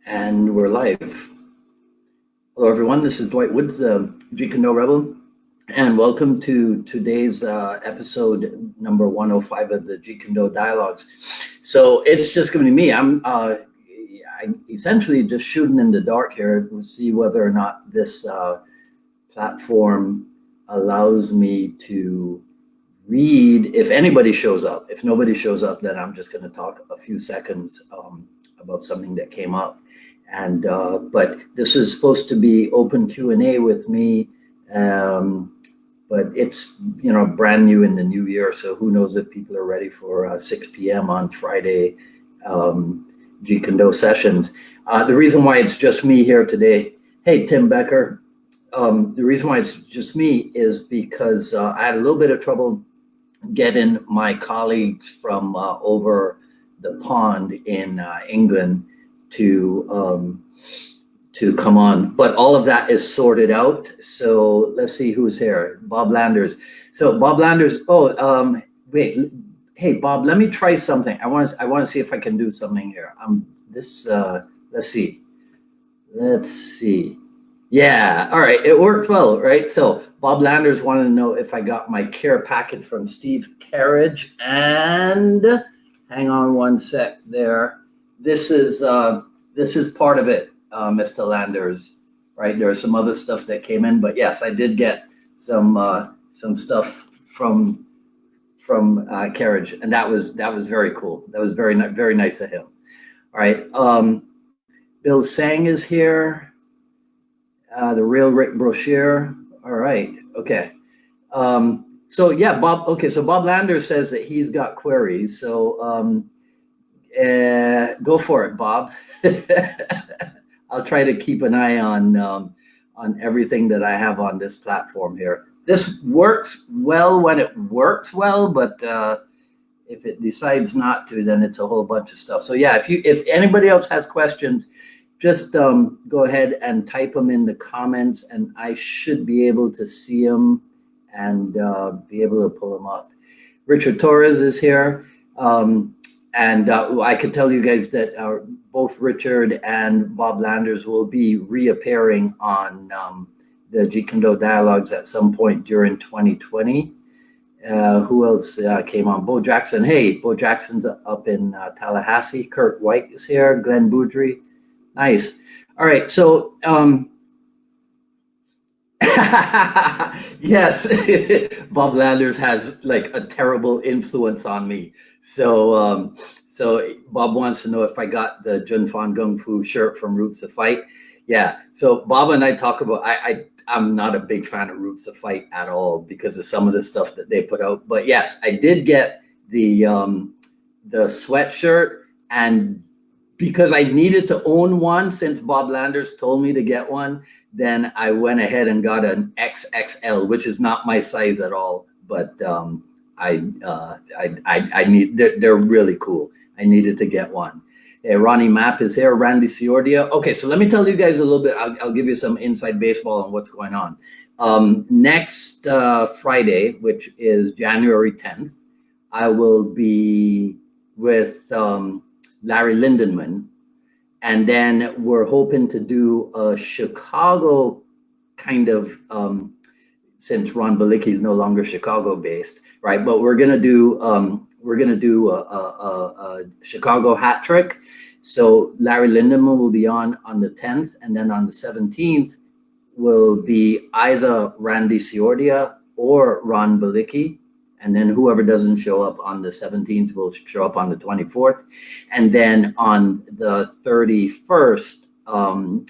And we're live. Hello, everyone. This is Dwight Woods, the Jeet Kune Do Rebel, and welcome to today's episode number 105 of the Jeet Kune Do Dialogues. So it's just going to be me. I'm essentially just shooting in the dark here to see whether or not this platform allows me to read if anybody shows up. If nobody shows up, then I'm just going to talk a few seconds about something that came up. And but this is supposed to be open Q&A with me, but it's brand new in the new year, so who knows if people are ready for 6 p.m. on Friday Jeet Kune Do sessions. The reason why it's just me here today, hey Tim Becker, the reason why it's just me is because I had a little bit of trouble getting my colleagues from over the pond in England to come on, but all of that is sorted out. So let's see who's here. Bob Landers. So Bob Landers. Oh, wait. Hey, Bob. Let me try something. I want to see if I can do something here. Let's see. Let's see. Yeah. All right. It worked well, right? So Bob Landers wanted to know if I got my care packet from Steve Carriage, and hang on one sec there. This is part of it, Mr. Landers, right? There's some other stuff that came in, but yes, I did get some stuff from Carriage, and that was very cool. That was very nice of him. All right, Bill Sang is here. The Real Rick Brochure. All right, okay. So yeah, Bob. Okay, so Bob Landers says that he's got queries. So. Go for it, Bob. I'll try to keep an eye on everything that I have on this platform here. This works well when it works well, but if it decides not to, then it's a whole bunch of stuff. So yeah, if anybody else has questions, just go ahead and type them in the comments, and I should be able to see them and be able to pull them up. Richard Torres is here. And I can tell you guys that both Richard and Bob Landers will be reappearing on the Jeet Kune Do Dialogues at some point during 2020. Who else came on? Bo Jackson. Hey, Bo Jackson's up in Tallahassee. Kurt White is here. Glenn Boudry. Nice. All right. So, yes, Bob Landers has like a terrible influence on me. So Bob wants to know if I got the Jun Fan Gung Fu shirt from Roots of Fight. Yeah. So Bob and I talk about, I'm not a big fan of Roots of Fight at all because of some of the stuff that they put out. But yes, I did get the sweatshirt, and because I needed to own one since Bob Landers told me to get one, then I went ahead and got an XXL, which is not my size at all, but I need, they're really cool. I needed to get one. Hey, Ronnie Mapp is here. Randy Ciordia. Okay, so let me tell you guys a little bit. I'll give you some inside baseball on what's going on. Next Friday, which is January 10th, I will be with Larry Lindenman. And then we're hoping to do a Chicago kind of, since Ron Balicki is no longer Chicago based, right? But we're gonna do a Chicago hat trick. So Larry Lindemann will be on the 10th, and then on the 17th will be either Randy Ciordia or Ron Balicki. And then whoever doesn't show up on the 17th will show up on the 24th. And then on the 31st,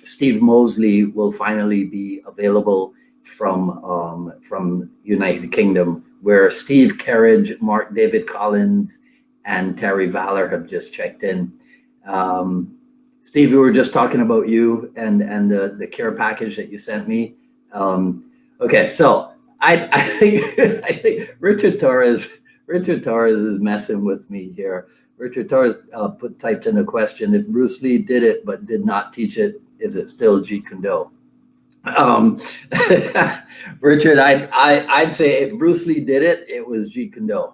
Steve Mosley will finally be available from United Kingdom, where Steve Carriage, Mark David Collins, and Terry Valor have just checked in. Steve, we were just talking about you and the care package that you sent me. Okay, so I think Richard Torres is messing with me here. Richard Torres typed in a question: if Bruce Lee did it but did not teach it, is it still Jeet Kune Do? Richard, I'd say if Bruce Lee did it, it was Jeet Kune Do.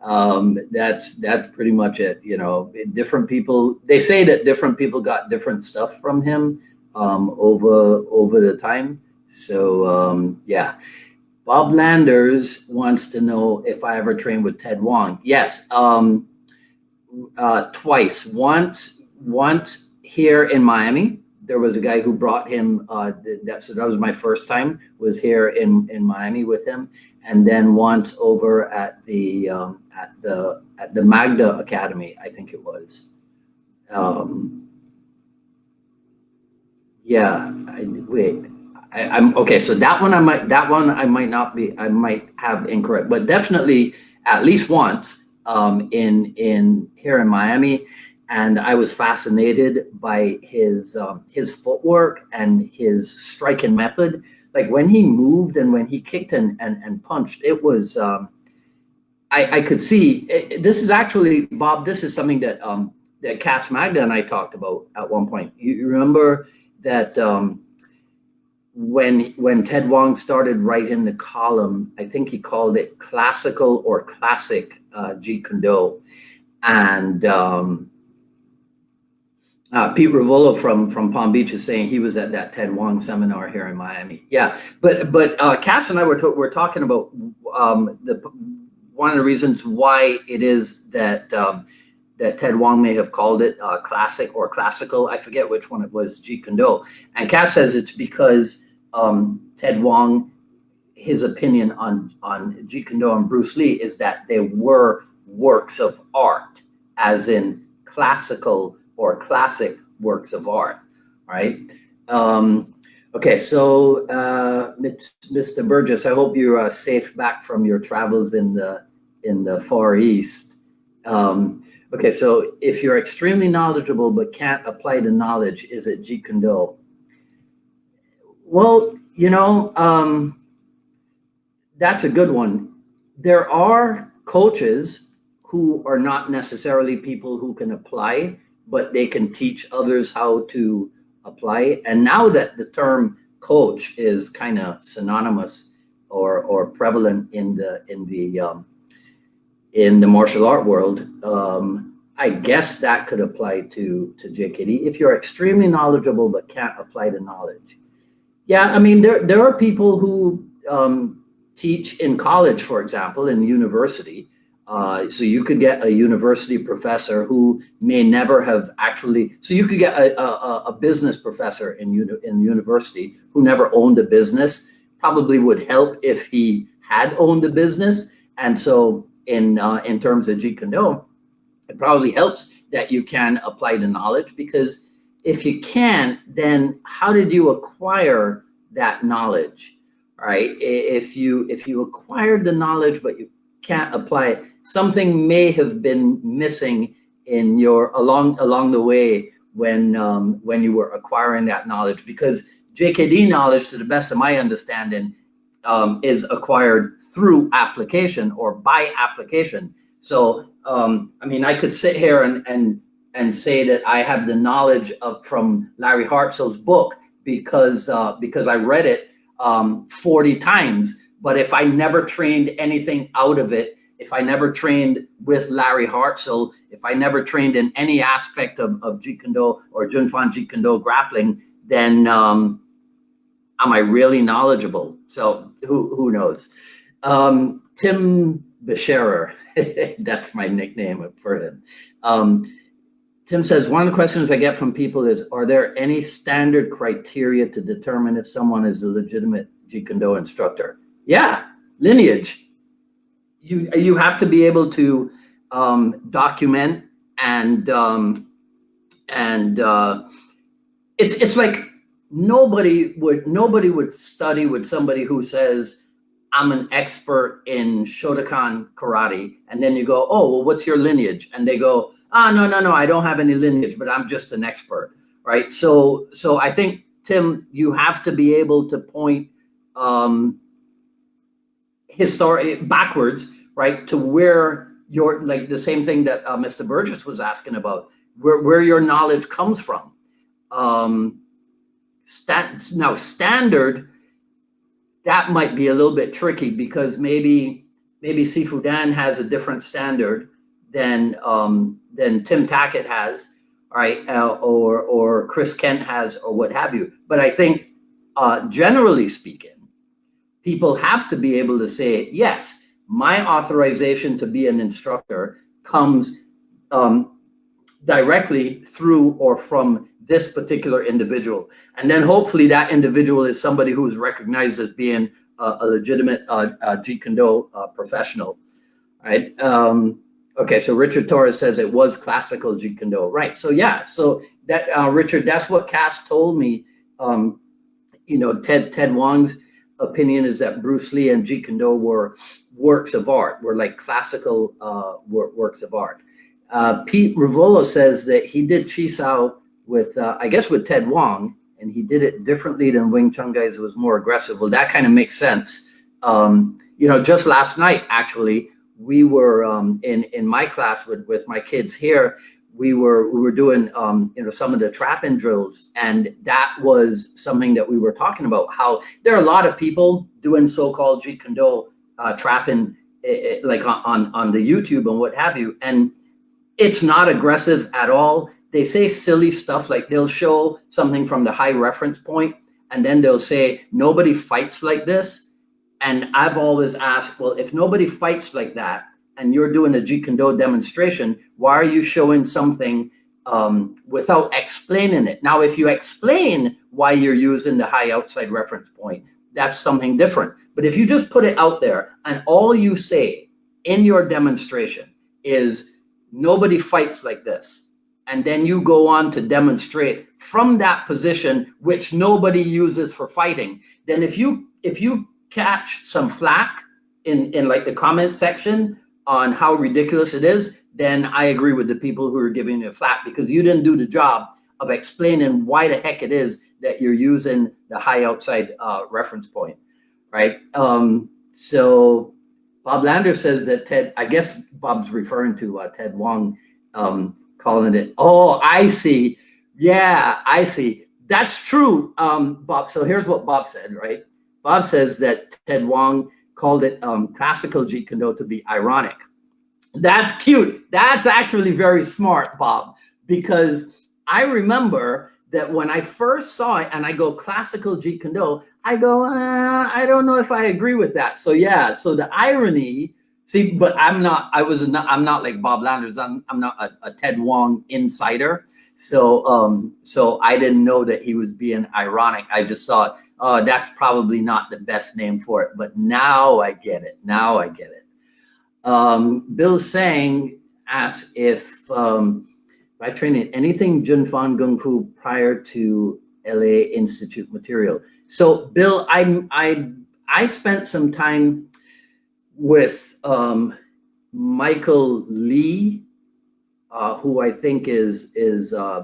That's pretty much it. You know, different people. They say that different people got different stuff from him over the time. So yeah. Bob Landers wants to know if I ever trained with Ted Wong. Yes, twice. Once here in Miami. There was a guy who brought him. So that was my first time. Was here in Miami with him, and then once over at the Magda Academy, I think it was. Yeah. Wait. I'm okay. So that one I might have incorrect, but definitely at least once in here in Miami, and I was fascinated by his footwork and his striking method. Like when he moved and when he kicked and punched, it was I could see this is actually, Bob. This is something that that Cass Magda and I talked about at one point. You remember that. When Ted Wong started writing the column, I think he called it classical or classic Jeet Kune Do, and Pete Ravolo from Palm Beach is saying he was at that Ted Wong seminar here in Miami. Yeah, but Cass and I were talking about one of the reasons why it is that that Ted Wong may have called it classic or classical. I forget which one it was, Jeet Kune Do. And Cass says it's because Ted Wong, his opinion on Jeet Kune Do and Bruce Lee is that they were works of art, as in classical or classic works of art, right? Okay, so Mr. Burgess, I hope you're safe back from your travels in the Far East. Okay, so if you're extremely knowledgeable but can't apply the knowledge, is it Jeet Kune Do? Well, you know, that's a good one. There are coaches who are not necessarily people who can apply, but they can teach others how to apply. And now that the term coach is kind of synonymous or prevalent in the martial art world, I guess that could apply to JKD if you're extremely knowledgeable but can't apply the knowledge. Yeah, I mean there are people who teach in college, for example, in university. So you could get a university professor who may never have actually. So you could get a business professor in university who never owned a business. Probably would help if he had owned a business. And so in terms of Jeet Kune Do, it probably helps that you can apply the knowledge, because if you can't, then how did you acquire that knowledge, right? If you acquired the knowledge but you can't apply it, something may have been missing in your along the way when you were acquiring that knowledge, because JKD knowledge, to the best of my understanding, is acquired through application or by application. So I mean, I could sit here and say that I have the knowledge from Larry Hartsel's book because I read it 40 times. But if I never trained anything out of it, if I never trained with Larry Hartsel, if I never trained in any aspect of Jeet Kune Do or Junfan Jeet Kune Do grappling, then am I really knowledgeable? So who knows? Tim Bescherer, that's my nickname for him. Tim says, one of the questions I get from people is, are there any standard criteria to determine if someone is a legitimate Jeet Kune Do instructor? Yeah, lineage. You have to be able to document and it's like nobody would study with somebody who says, I'm an expert in Shotokan karate, and then you go, oh, well, what's your lineage? And they go, no, I don't have any lineage, but I'm just an expert, right? So I think, Tim, you have to be able to point backwards, right, to where your, like the same thing that Mr. Burgess was asking about, where your knowledge comes from. Now, standard, that might be a little bit tricky, because maybe maybe Sifu Dan has a different standard than Tim Tackett has, all right, or Chris Kent has, or what have you. But I think, generally speaking, people have to be able to say, yes, my authorization to be an instructor comes directly through or from this particular individual. And then hopefully that individual is somebody who is recognized as being a legitimate Jeet Kune Do professional, right? Okay, so Richard Torres says it was classical Jeet Kune Do, right? So yeah, so that Richard, that's what Cass told me. Ted Wong's opinion is that Bruce Lee and Jeet Kune Do were works of art, were like classical works of art. Pete Rivolo says that he did Chisao with, I guess, with Ted Wong, and he did it differently than Wing Chun guys who was more aggressive. Well, that kind of makes sense. Just last night, actually, we were in my class with my kids here. We were doing some of the trap-in drills, and that was something that we were talking about. How there are a lot of people doing so-called Jeet Kune Do trap-in, like on the YouTube and what have you, and it's not aggressive at all. They say silly stuff, like they'll show something from the high reference point, and then they'll say, nobody fights like this. And I've always asked, well, if nobody fights like that, and you're doing a Jeet Kune Do demonstration, why are you showing something without explaining it? Now, if you explain why you're using the high outside reference point, that's something different. But if you just put it out there, and all you say in your demonstration is, nobody fights like this, and then you go on to demonstrate from that position which nobody uses for fighting, then if you catch some flack in like the comment section on how ridiculous it is, then I agree with the people who are giving you flack, because you didn't do the job of explaining why the heck it is that you're using the high outside reference point, right? So Bob Lander says that Ted, I guess Bob's referring to Ted Wong calling it. Oh, I see. Yeah, I see. That's true, Bob. So here's what Bob said, right? Bob says that Ted Wong called it classical Jeet Kune Do to be ironic. That's cute. That's actually very smart, Bob, because I remember that when I first saw it and I go classical Jeet Kune Do, I go, I don't know if I agree with that. So yeah, so the irony, see, but I'm not like Bob Landers. I'm not a Ted Wong insider. So I didn't know that he was being ironic. I just thought, oh, that's probably not the best name for it. But now I get it. Bill Sang asks if I trained in anything Jun Fan Gung Fu prior to LA Institute material. So Bill, I spent some time with Michael Lee, who I think is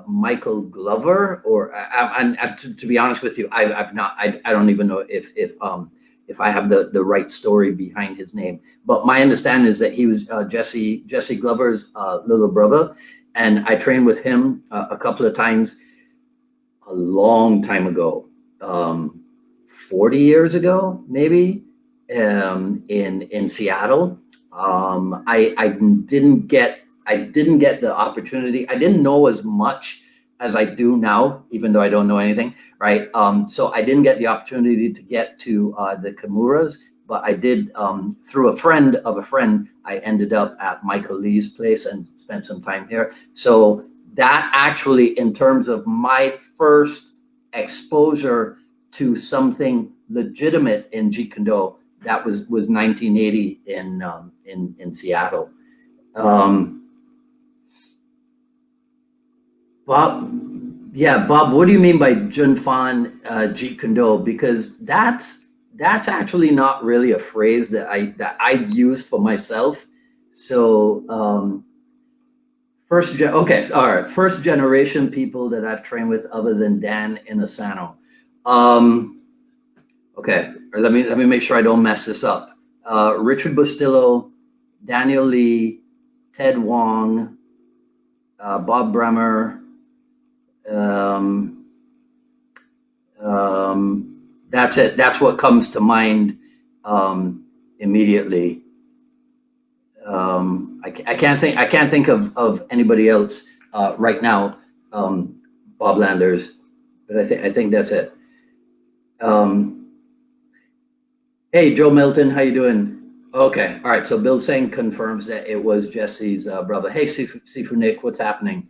Michael Glover, or to be honest with you, I don't even know if I have the right story behind his name. But my understanding is that he was Jesse Glover's little brother, and I trained with him a couple of times a long time ago, 40 years ago, maybe, in Seattle. I didn't get the opportunity. I didn't know as much as I do now, even though I don't know anything, right? So I didn't get the opportunity to get to the Kimuras, but I did, through a friend of a friend, I ended up at Michael Lee's place and spent some time here. So that actually, in terms of my first exposure to something legitimate in Jeet Kune Do, that was 1980 in Seattle. Bob, what do you mean by Jun Fan Jeet Kune Do? Because that's actually not really a phrase that I use for myself. So first generation people that I've trained with other than Dan Inosanto. Okay, let me make sure I don't mess this up. Richard Bustillo, Daniel Lee, Ted Wong, Bob Bremer. That's it. That's what comes to mind immediately. I can't think of anybody else right now. Bob Landers, but I think that's it. Hey, Joe Milton, how you doing? Okay, all right. So Bill Singh confirms that it was Jesse's brother. Hey, Sifu Nick, what's happening?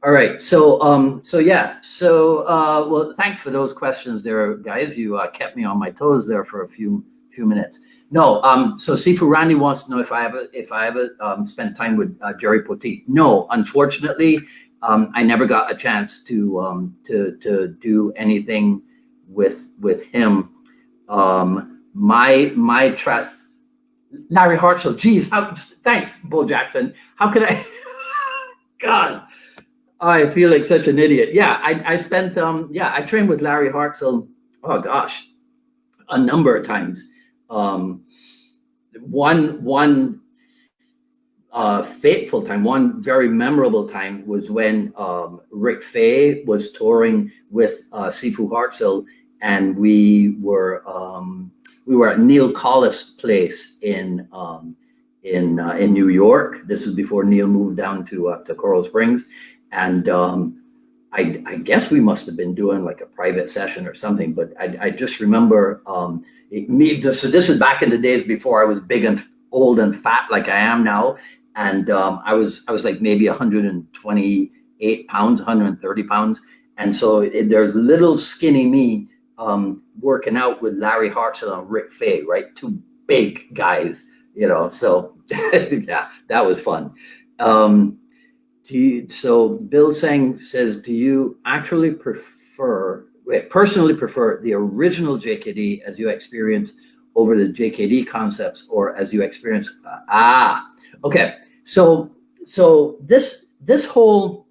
All right. So yeah. Well, thanks for those questions there, guys. You kept me on my toes there for a few minutes. No. So Sifu Randy wants to know if I ever spent time with Jerry Poteet. No, unfortunately, I never got a chance to do anything with him. Larry Hartzell. Geez, thanks, Bo Jackson. How could I? God. I feel like such an idiot. Yeah, I spent I trained with Larry Hartzell. Oh gosh, a number of times. One fateful time, one very memorable time was when Rick Fay was touring with Sifu Hartzell, and we were at Neil Colliff's place in New York. This was before Neil moved down to Coral Springs. And I guess we must have been doing like a private session or something, but I just remember so this is back in the days before I was big and old and fat like I am now. And I was like maybe 128 pounds, 130 pounds. And so there's little skinny me working out with Larry Hartzell and Rick Fay, right? Two big guys, so yeah, that was fun. So Bill Singh says, do you actually personally prefer the original JKD as you experience over the JKD concepts, or as you experience? Okay. So this whole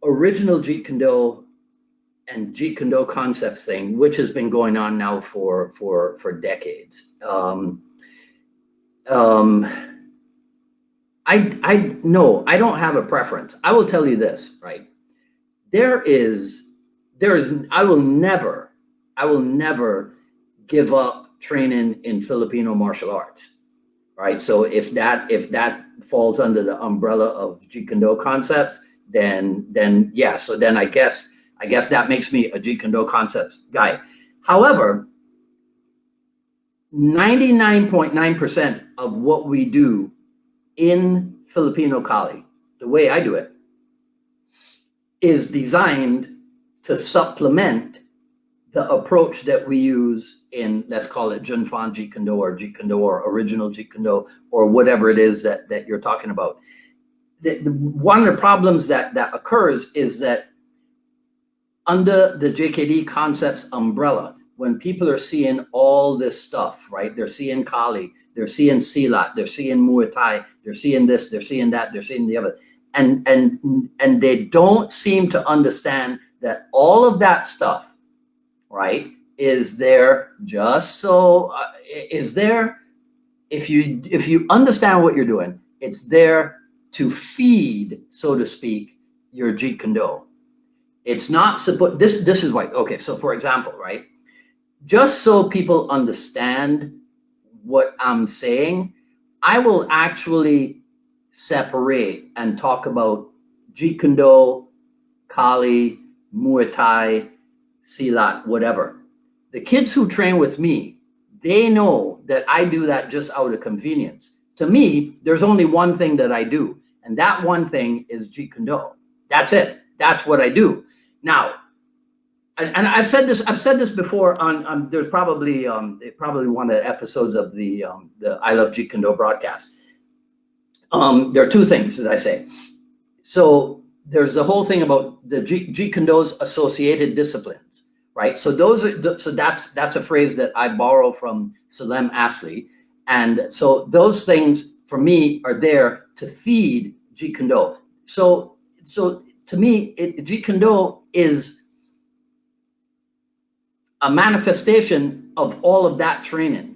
original Jeet Kune Do and Jeet Kune Do concepts thing, which has been going on now for decades. I don't have a preference. I will tell you this, right? I will never give up training in Filipino martial arts, right? So if that falls under the umbrella of Jeet Kune Do concepts, then yeah. So then I guess that makes me a Jeet Kune Do concepts guy. However, 99.9% of what we do in Filipino Kali, the way I do it, is designed to supplement the approach that we use in, let's call it Junfan Jeet Kune Do or Jeet Kune Do or original Jeet Kune Do or whatever it is that you're talking about. One of the problems that occurs is that under the JKD concepts umbrella, when people are seeing all this stuff, right? They're seeing Kali, they're seeing Silat, they're seeing Muay Thai, they're seeing this, they're seeing that, they're seeing the other. And they don't seem to understand that all of that stuff, right, is there just so, is there, if you understand what you're doing, it's there to feed, so to speak, your Jeet Kune Do. It's not supposed, this is why, okay, so for example, right, just so people understand what I'm saying, I will actually separate and talk about Jeet Kune Do, Kali, Muay Thai, Silat, whatever. The kids who train with me, they know that I do that just out of convenience. To me, there's only one thing that I do, and that one thing is Jeet Kune Do. That's it. That's what I do. Now, and I've said this before on there's probably one of the episodes of the I Love Jeet Kune Do broadcast. There are two things that I say. So there's the whole thing about the Jeet Kune Do's associated disciplines, right? So that's a phrase that I borrow from Salem Asli, and so those things for me are there to feed Jeet Kune Do. So to me, Jeet Kune Do is a manifestation of all of that training.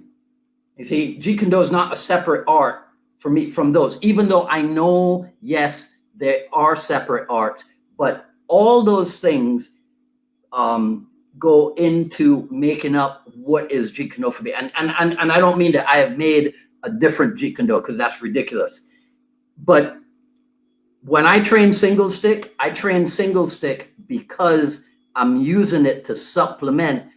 You see, Jeet Kune Do is not a separate art for me from those, even though I know, yes, there are separate arts, but all those things go into making up what is Jeet Kune Do for me. And I don't mean that I have made a different Jeet Kune Do because that's ridiculous. But when I train single stick, I train single stick because I'm using it to supplement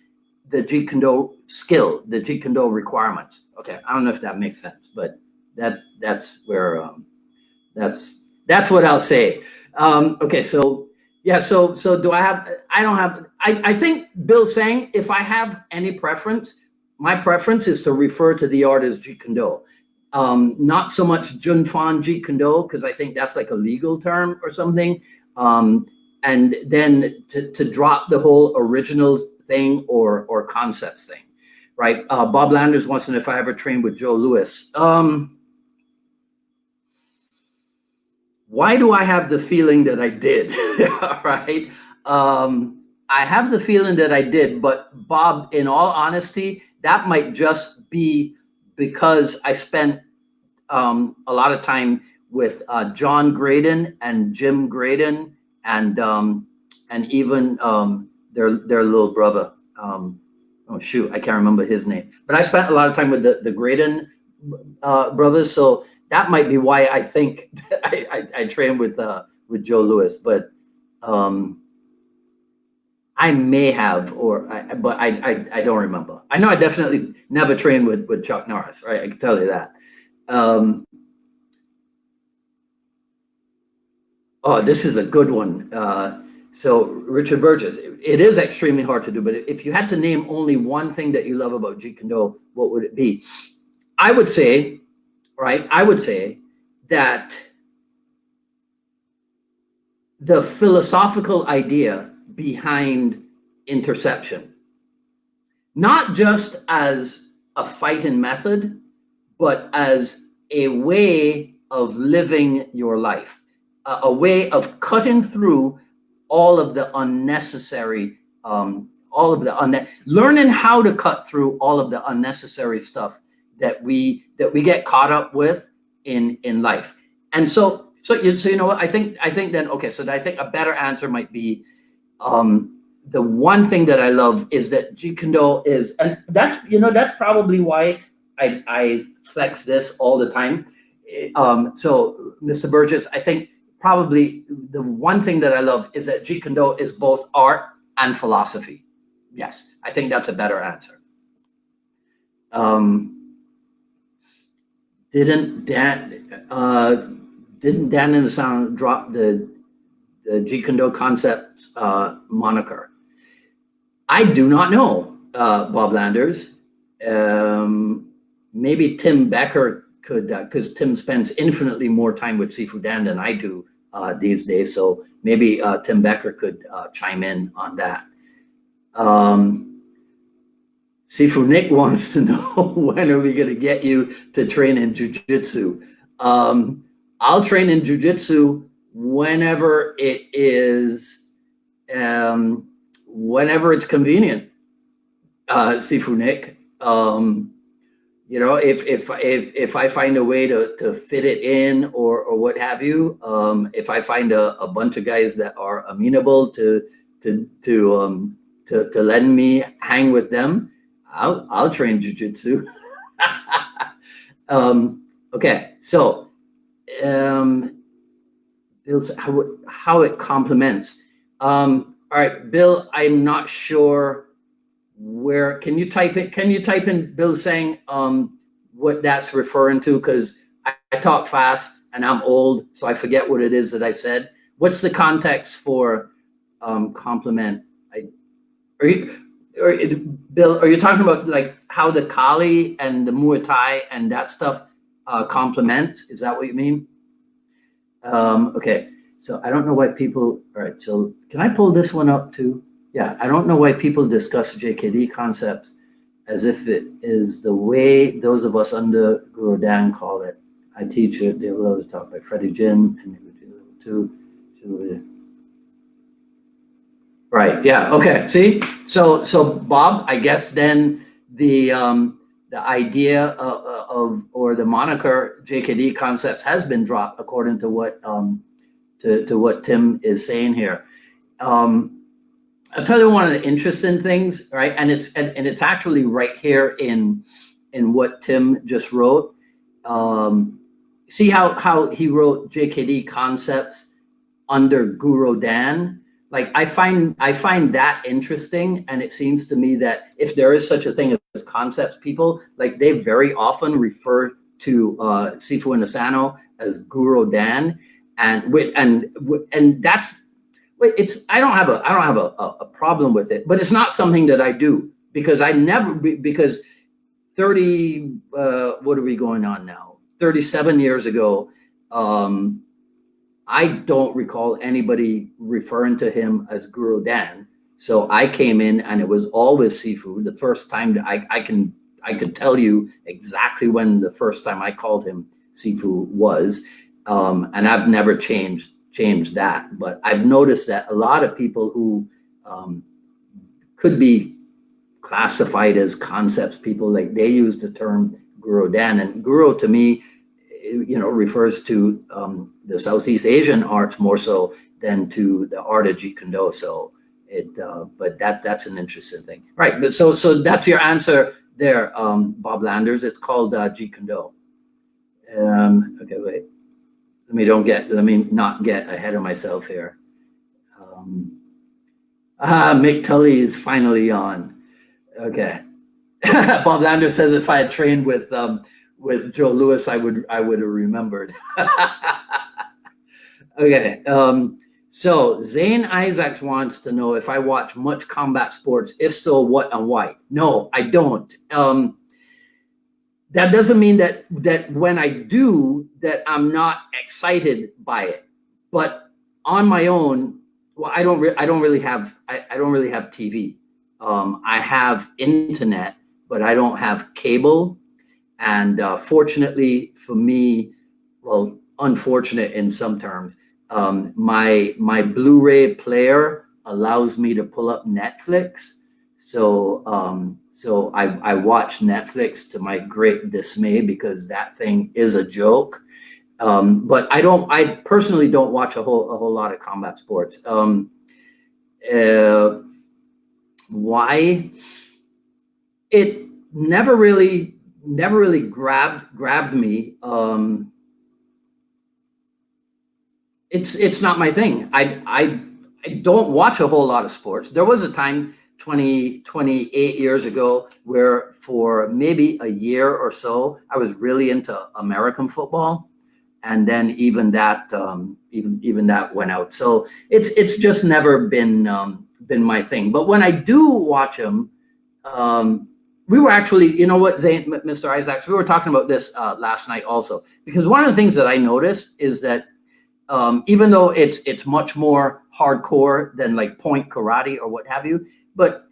the Jeet Kune Do skill, the Jeet Kune Do requirements. Okay, I don't know if that makes sense, but that's where that's what I'll say. Okay, so yeah, so do I have? I don't have. I think Bill's saying if I have any preference, my preference is to refer to the art as Jeet Kune Do. Not so much Jun Fan Jeet Kune Do because I think that's like a legal term or something. And then to drop the whole original thing or concepts thing, right? Bob Landers wants to know if I ever trained with Joe Louis. Why do I have the feeling that I did? Right? I have the feeling that I did, but Bob, in all honesty, that might just be because I spent a lot of time with John Graydon and Jim Graydon and even their little brother. Oh shoot, I can't remember his name. But I spent a lot of time with the Graydon brothers, so that might be why I think that I trained with Joe Louis. But I may have, but I don't remember. I know I definitely never trained with Chuck Norris, right? I can tell you that. Oh, this is a good one. So Richard Burgess, it is extremely hard to do, but if you had to name only one thing that you love about Jeet Kune Do, what would it be? I would say, right? I would say that the philosophical idea behind interception, not just as a fighting method, but as a way of living your life, a way of cutting through all of the unnecessary, learning how to cut through all of the unnecessary stuff that we get caught up with in life. And so you know what, I think then, okay, so I think a better answer might be the one thing that I love is that Jeet Kune Do is, and that's probably why I flex this all the time. So Mr. Burgess, I think probably the one thing that I love is that Jeet Kune Do is both art and philosophy. Yes, I think that's a better answer. Didn't Dan Inosanto drop the Jeet Kune Do concepts moniker? I do not know, Bob Landers. Maybe Tim Becker could, because Tim spends infinitely more time with Sifu Dan than I do these days. So maybe Tim Becker could chime in on that. Sifu Nick wants to know when are we going to get you to train in Jiu-Jitsu? I'll train in Jiu-Jitsu whenever it is, whenever it's convenient, Sifu Nick. You know, if I find a way to fit it in or what have you, if I find a bunch of guys that are amenable to letting me hang with them, I'll train Jiu-Jitsu. Okay, so how it complements. All right, Bill, I'm not sure where. Can you type in Bill saying what that's referring to? Because I talk fast and I'm old, so I forget what it is that I said. What's the context for complement? Bill, are you talking about like how the Kali and the Muay Thai and that stuff complement? Is that what you mean? Okay, so I don't know why people. All right, so can I pull this one up too? Yeah, I don't know why people discuss JKD concepts as if it is the way those of us under Guro Dan call it. I teach it. They will always talk by Freddie Jin and they would do level 2. Right. Yeah. Okay. See. So Bob, I guess then the idea of or the moniker JKD concepts has been dropped according to what to what Tim is saying here. I'll tell you one of the interesting things, right? And it's actually right here in what Tim just wrote. See how he wrote JKD concepts under Guro Dan. Like I find that interesting, and it seems to me that if there is such a thing as concepts people, like they very often refer to Sifu Inosanto as Guro Dan, and that's it's I don't have a problem with it, but it's not something that I do because I never because 30 what are we going on now 37 years ago, I don't recall anybody referring to him as Guru Dan. So I came in and it was always Sifu. The first time that I could tell you exactly when the first time I called him Sifu was, and I've never changed that. But I've noticed that a lot of people who could be classified as concepts people, like they use the term Guru Dan, and Guru to me, refers to the Southeast Asian arts more so than to the art of Jeet Kune Do. So but that's an interesting thing, right? But so that's your answer there, Bob Landers. It's called Jeet Kune Do. Okay, wait. Let me not get ahead of myself here. Mick Tully is finally on. Okay. Bob Landers says if I had trained with Joe Louis, I would have remembered. Okay. So Zane Isaacs wants to know if I watch much combat sports. If so, what and why? No, I don't. That doesn't mean that when I do, that I'm not excited by it. But on my own, well, I don't really have TV. I have internet, but I don't have cable. And fortunately for me, well, unfortunate in some terms, my Blu-ray player allows me to pull up Netflix. So I watch Netflix to my great dismay because that thing is a joke. But I personally don't watch a whole lot of combat sports. Why? It never really grabbed me. It's not my thing. I don't watch a whole lot of sports. There was a time 28 years ago where for maybe a year or so I was really into American football, and then even that went out. So it's just never been my thing. But when I do watch them, we were actually, you know what, Zane, Mr. Isaacs, we were talking about this last night also, because one of the things that I noticed is that even though it's much more hardcore than like point karate or what have you, but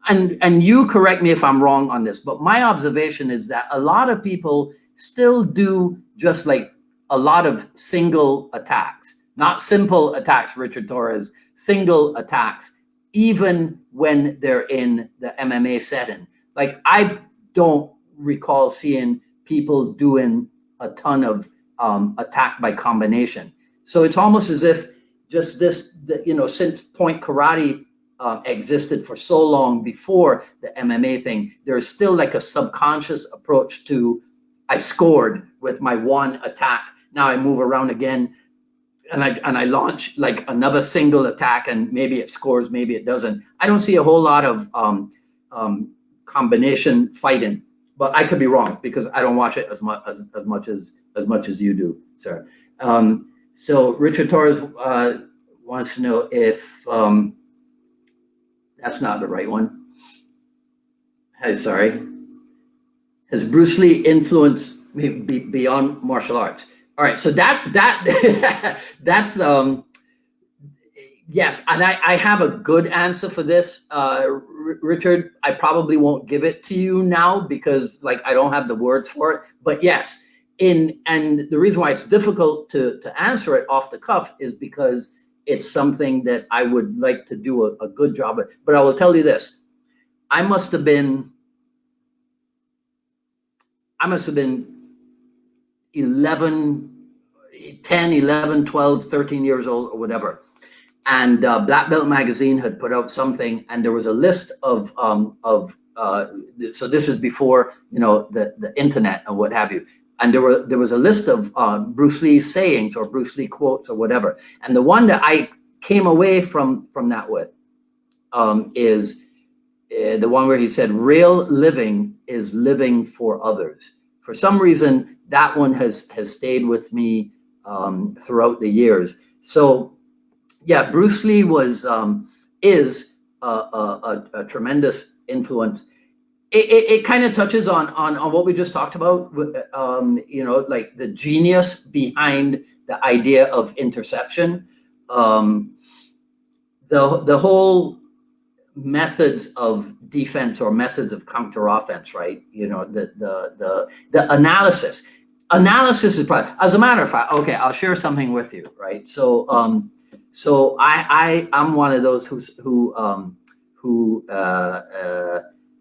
and you correct me if I'm wrong on this, but my observation is that a lot of people still do just like a lot of single attacks, not simple attacks, Richard Torres, single attacks, even when they're in the MMA setting. Like I don't recall seeing people doing a ton of attack by combination. So it's almost as if just since point karate existed for so long before the MMA thing, there's still like a subconscious approach to, I scored with my one attack. Now I move around again and I launch like another single attack, and maybe it scores, maybe it doesn't. I don't see a whole lot of combination fighting, but I could be wrong because I don't watch it as much as you do, sir. So Richard Torres wants to know if that's not the right one. Hey, sorry. Has Bruce Lee influenced me beyond martial arts? All right, so that's yes, and I have a good answer for this, Richard. I probably won't give it to you now because like I don't have the words for it. But yes, and the reason why it's difficult to answer it off the cuff is because it's something that I would like to do a good job of. But I will tell you this: I must have been 10, 11, 12, 13 years old or whatever. And Black Belt Magazine had put out something, and there was a list of so this is before, the internet and what have you. and there was a list of Bruce Lee sayings or Bruce Lee quotes or whatever. And the one that I came away from that with is the one where he said, "Real living is living for others." For some reason, that one has stayed with me throughout the years. So, yeah, Bruce Lee is a tremendous influence. It kind of touches on what we just talked about, like the genius behind the idea of interception, the whole methods of defense or methods of counter offense, right? The analysis is probably, as a matter of fact, okay, I'll share something with you, right? So I'm one of those who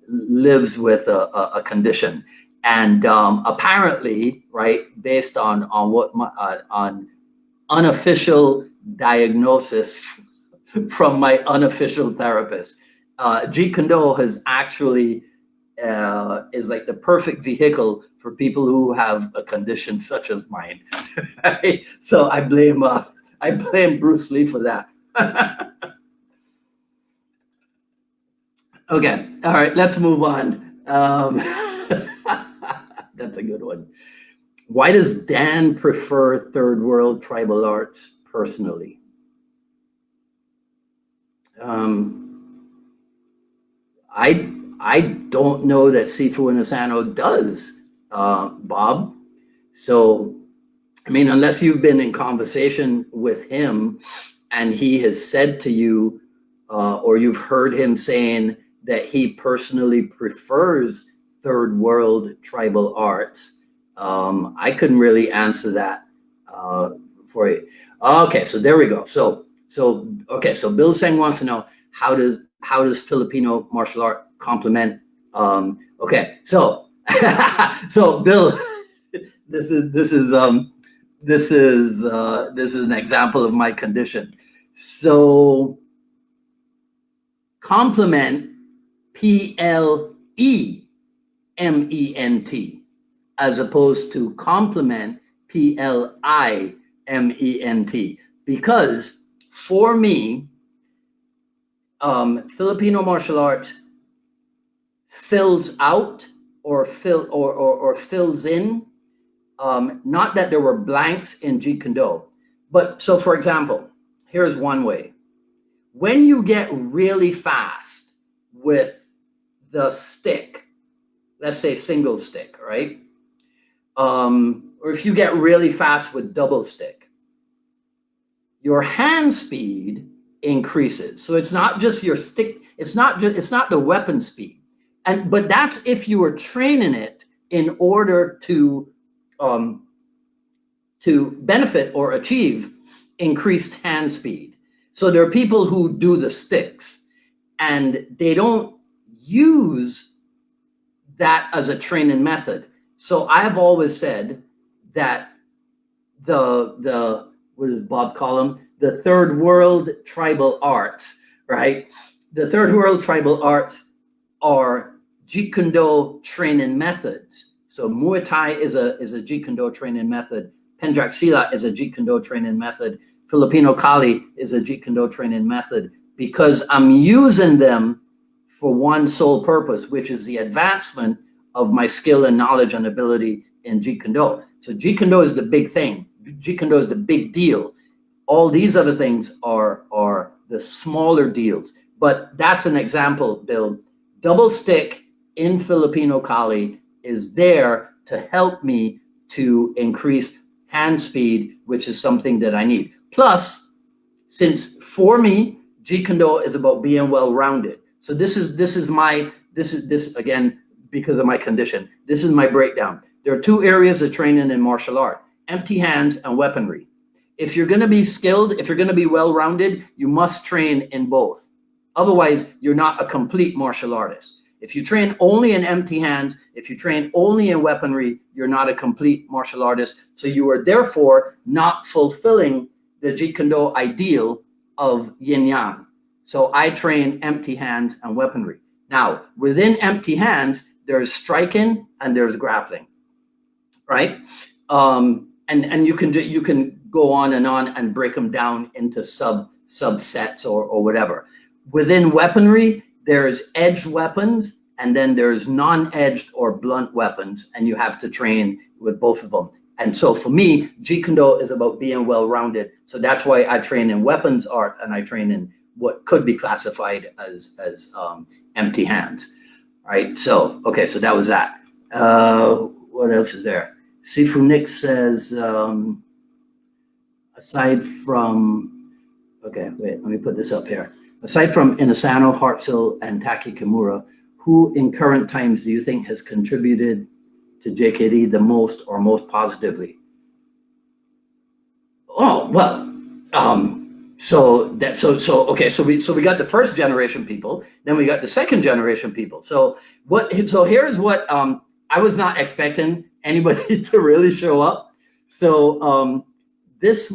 lives with a condition, and apparently, right, based on what on unofficial diagnosis from my unofficial therapist, Jeet Kune Do has actually is like the perfect vehicle for people who have a condition such as mine. Right? So I blame Bruce Lee for that. Okay, all right, let's move on. That's a good one. Why does Dan prefer third world tribal arts personally? I don't know that Sifu Inosanto does, Bob. So, I mean, unless you've been in conversation with him and he has said to you, or you've heard him saying that he personally prefers third world tribal arts, I couldn't really answer that for you. Okay, so there we go. So Bill Seng wants to know, how does Filipino martial art complement? Okay, so Bill, this is an example of my condition. So complement, PLEMENT, as opposed to complement, PLIMENT, because for me, Filipino martial arts fills out or fills in. Not that there were blanks in Jeet Kune Do, but so for example, here's one way. When you get really fast with the stick, let's say single stick, right? Or if you get really fast with double stick, your hand speed increases. So it's not just your stick, it's not the weapon speed. But that's if you are training it in order to benefit or achieve increased hand speed. So there are people who do the sticks and they don't use that as a training method. So I've always said that the what does Bob call them? The third world tribal arts, right? The third world tribal arts are Jeet Kune Do training methods. So Muay Thai is a Jeet Kune Do training method. Penjak Silat is a Jeet Kune Do training method. Filipino Kali is a Jeet Kune Do training method, because I'm using them for one sole purpose, which is the advancement of my skill and knowledge and ability in Jeet Kune Do. So Jeet Kune Do is the big thing. Jeet Kune Do is the big deal. All these other things are the smaller deals. But that's an example, Bill. Double stick in Filipino Kali is there to help me to increase hand speed, which is something that I need. Plus, since for me, Jeet Kune Do is about being well-rounded. So this is again, because of my condition, this is my breakdown. There are two areas of training in martial art: empty hands and weaponry. If you're going to be skilled, if you're going to be well-rounded, you must train in both. Otherwise, you're not a complete martial artist. If you train only in empty hands, if you train only in weaponry, you're not a complete martial artist. So you are therefore not fulfilling the Jeet Kune Do ideal of yin yang. So I train empty hands and weaponry. Now, within empty hands, there's striking and there's grappling. right? And you can go on and break them down into subsets or whatever. Within weaponry, there's edged weapons, and then there's non-edged or blunt weapons, and you have to train with both of them. And so for me, Jeet Kune Do is about being well-rounded. So that's why I train in weapons art, and I train in what could be classified as empty hands, right? So, okay, so that was that. What else is there? Sifu Nick says, aside from, okay, wait, let me put this up here. Aside from Inosanto, Hartzell, and Taki Kimura, who in current times do you think has contributed to JKD the most or most positively? Oh, well, okay, so we got the first generation people, then we got the second generation people. So here's what I was not expecting anybody to really show up. So so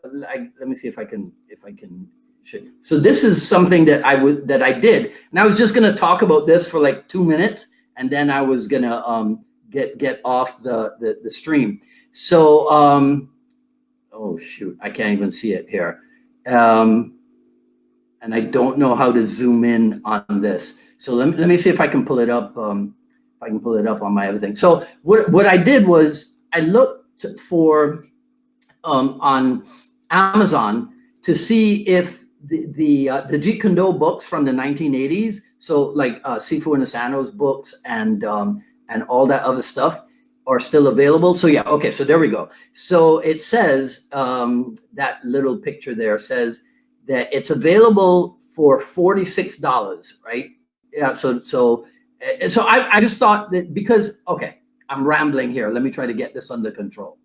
let me see if I can so this is something that I did, and I was just gonna talk about this for like 2 minutes, and then I was gonna get off the stream. So oh shoot, I can't even see it here, and I don't know how to zoom in on this. So let me see if I can pull it up. If I can pull it up on my other thing. So what I did was I looked for on Amazon to see if the Jeet Kune Do books from the 1980s, so like Sifu Inosanto's books and all that other stuff, are still available. So yeah, okay, so there we go. So it says, that little picture there says that it's available for $46, right? Yeah, so I just thought that because, okay, I'm rambling here. Let me try to get this under control.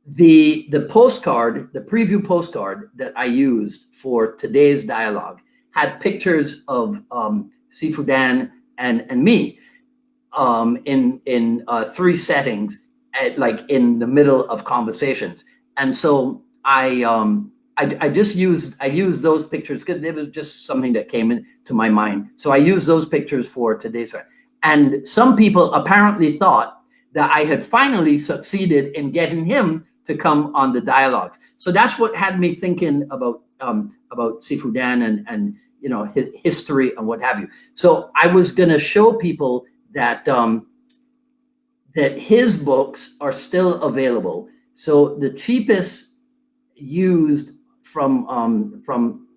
The postcard, the preview postcard that I used for today's dialogue had pictures of Sifu Dan and me in 3 settings, like in the middle of conversations. And so I used those pictures because it was just something that came into my mind. So I used those pictures for today's. And some people apparently thought that I had finally succeeded in getting him to come on the dialogues. So that's what had me thinking about Sifu Dan and you know, his history and what have you. So I was gonna show people that that his books are still available. So the cheapest used from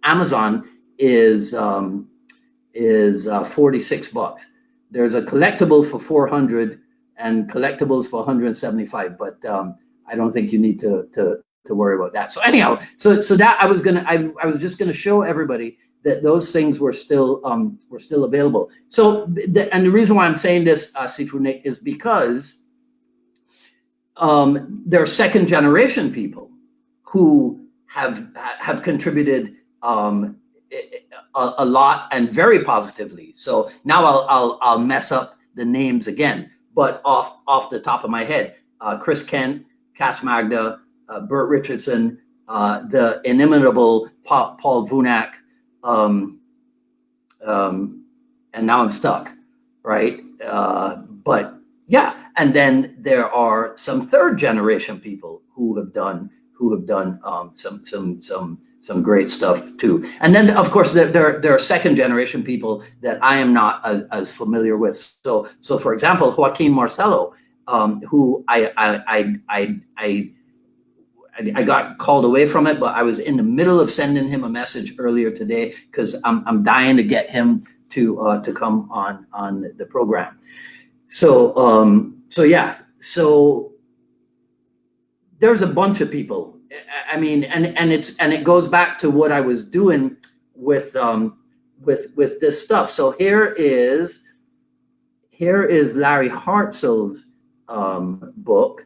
Amazon is $46. There's a collectible for 400 and collectibles for 175, but I don't think you need to worry about that. So anyhow, so that I was just gonna show everybody that those things were still available. So and the reason why I'm saying this, Sifu Nick, is because there are second generation people who have contributed a lot and very positively. So now I'll mess up the names again, but off the top of my head, Chris Kent, Cass Magda, Burt Richardson, the inimitable Paul Vunak, and now I'm stuck, right? But yeah, and then there are some third generation people who have done some great stuff too. And then of course there are second generation people that I am not as familiar with. So for example, Joaquin Marcelo, who I got called away from it, but I was in the middle of sending him a message earlier today because I'm dying to get him to come on the program. So yeah, so there's a bunch of people. I mean, and it goes back to what I was doing with this stuff. So here is Larry Hartzell's book,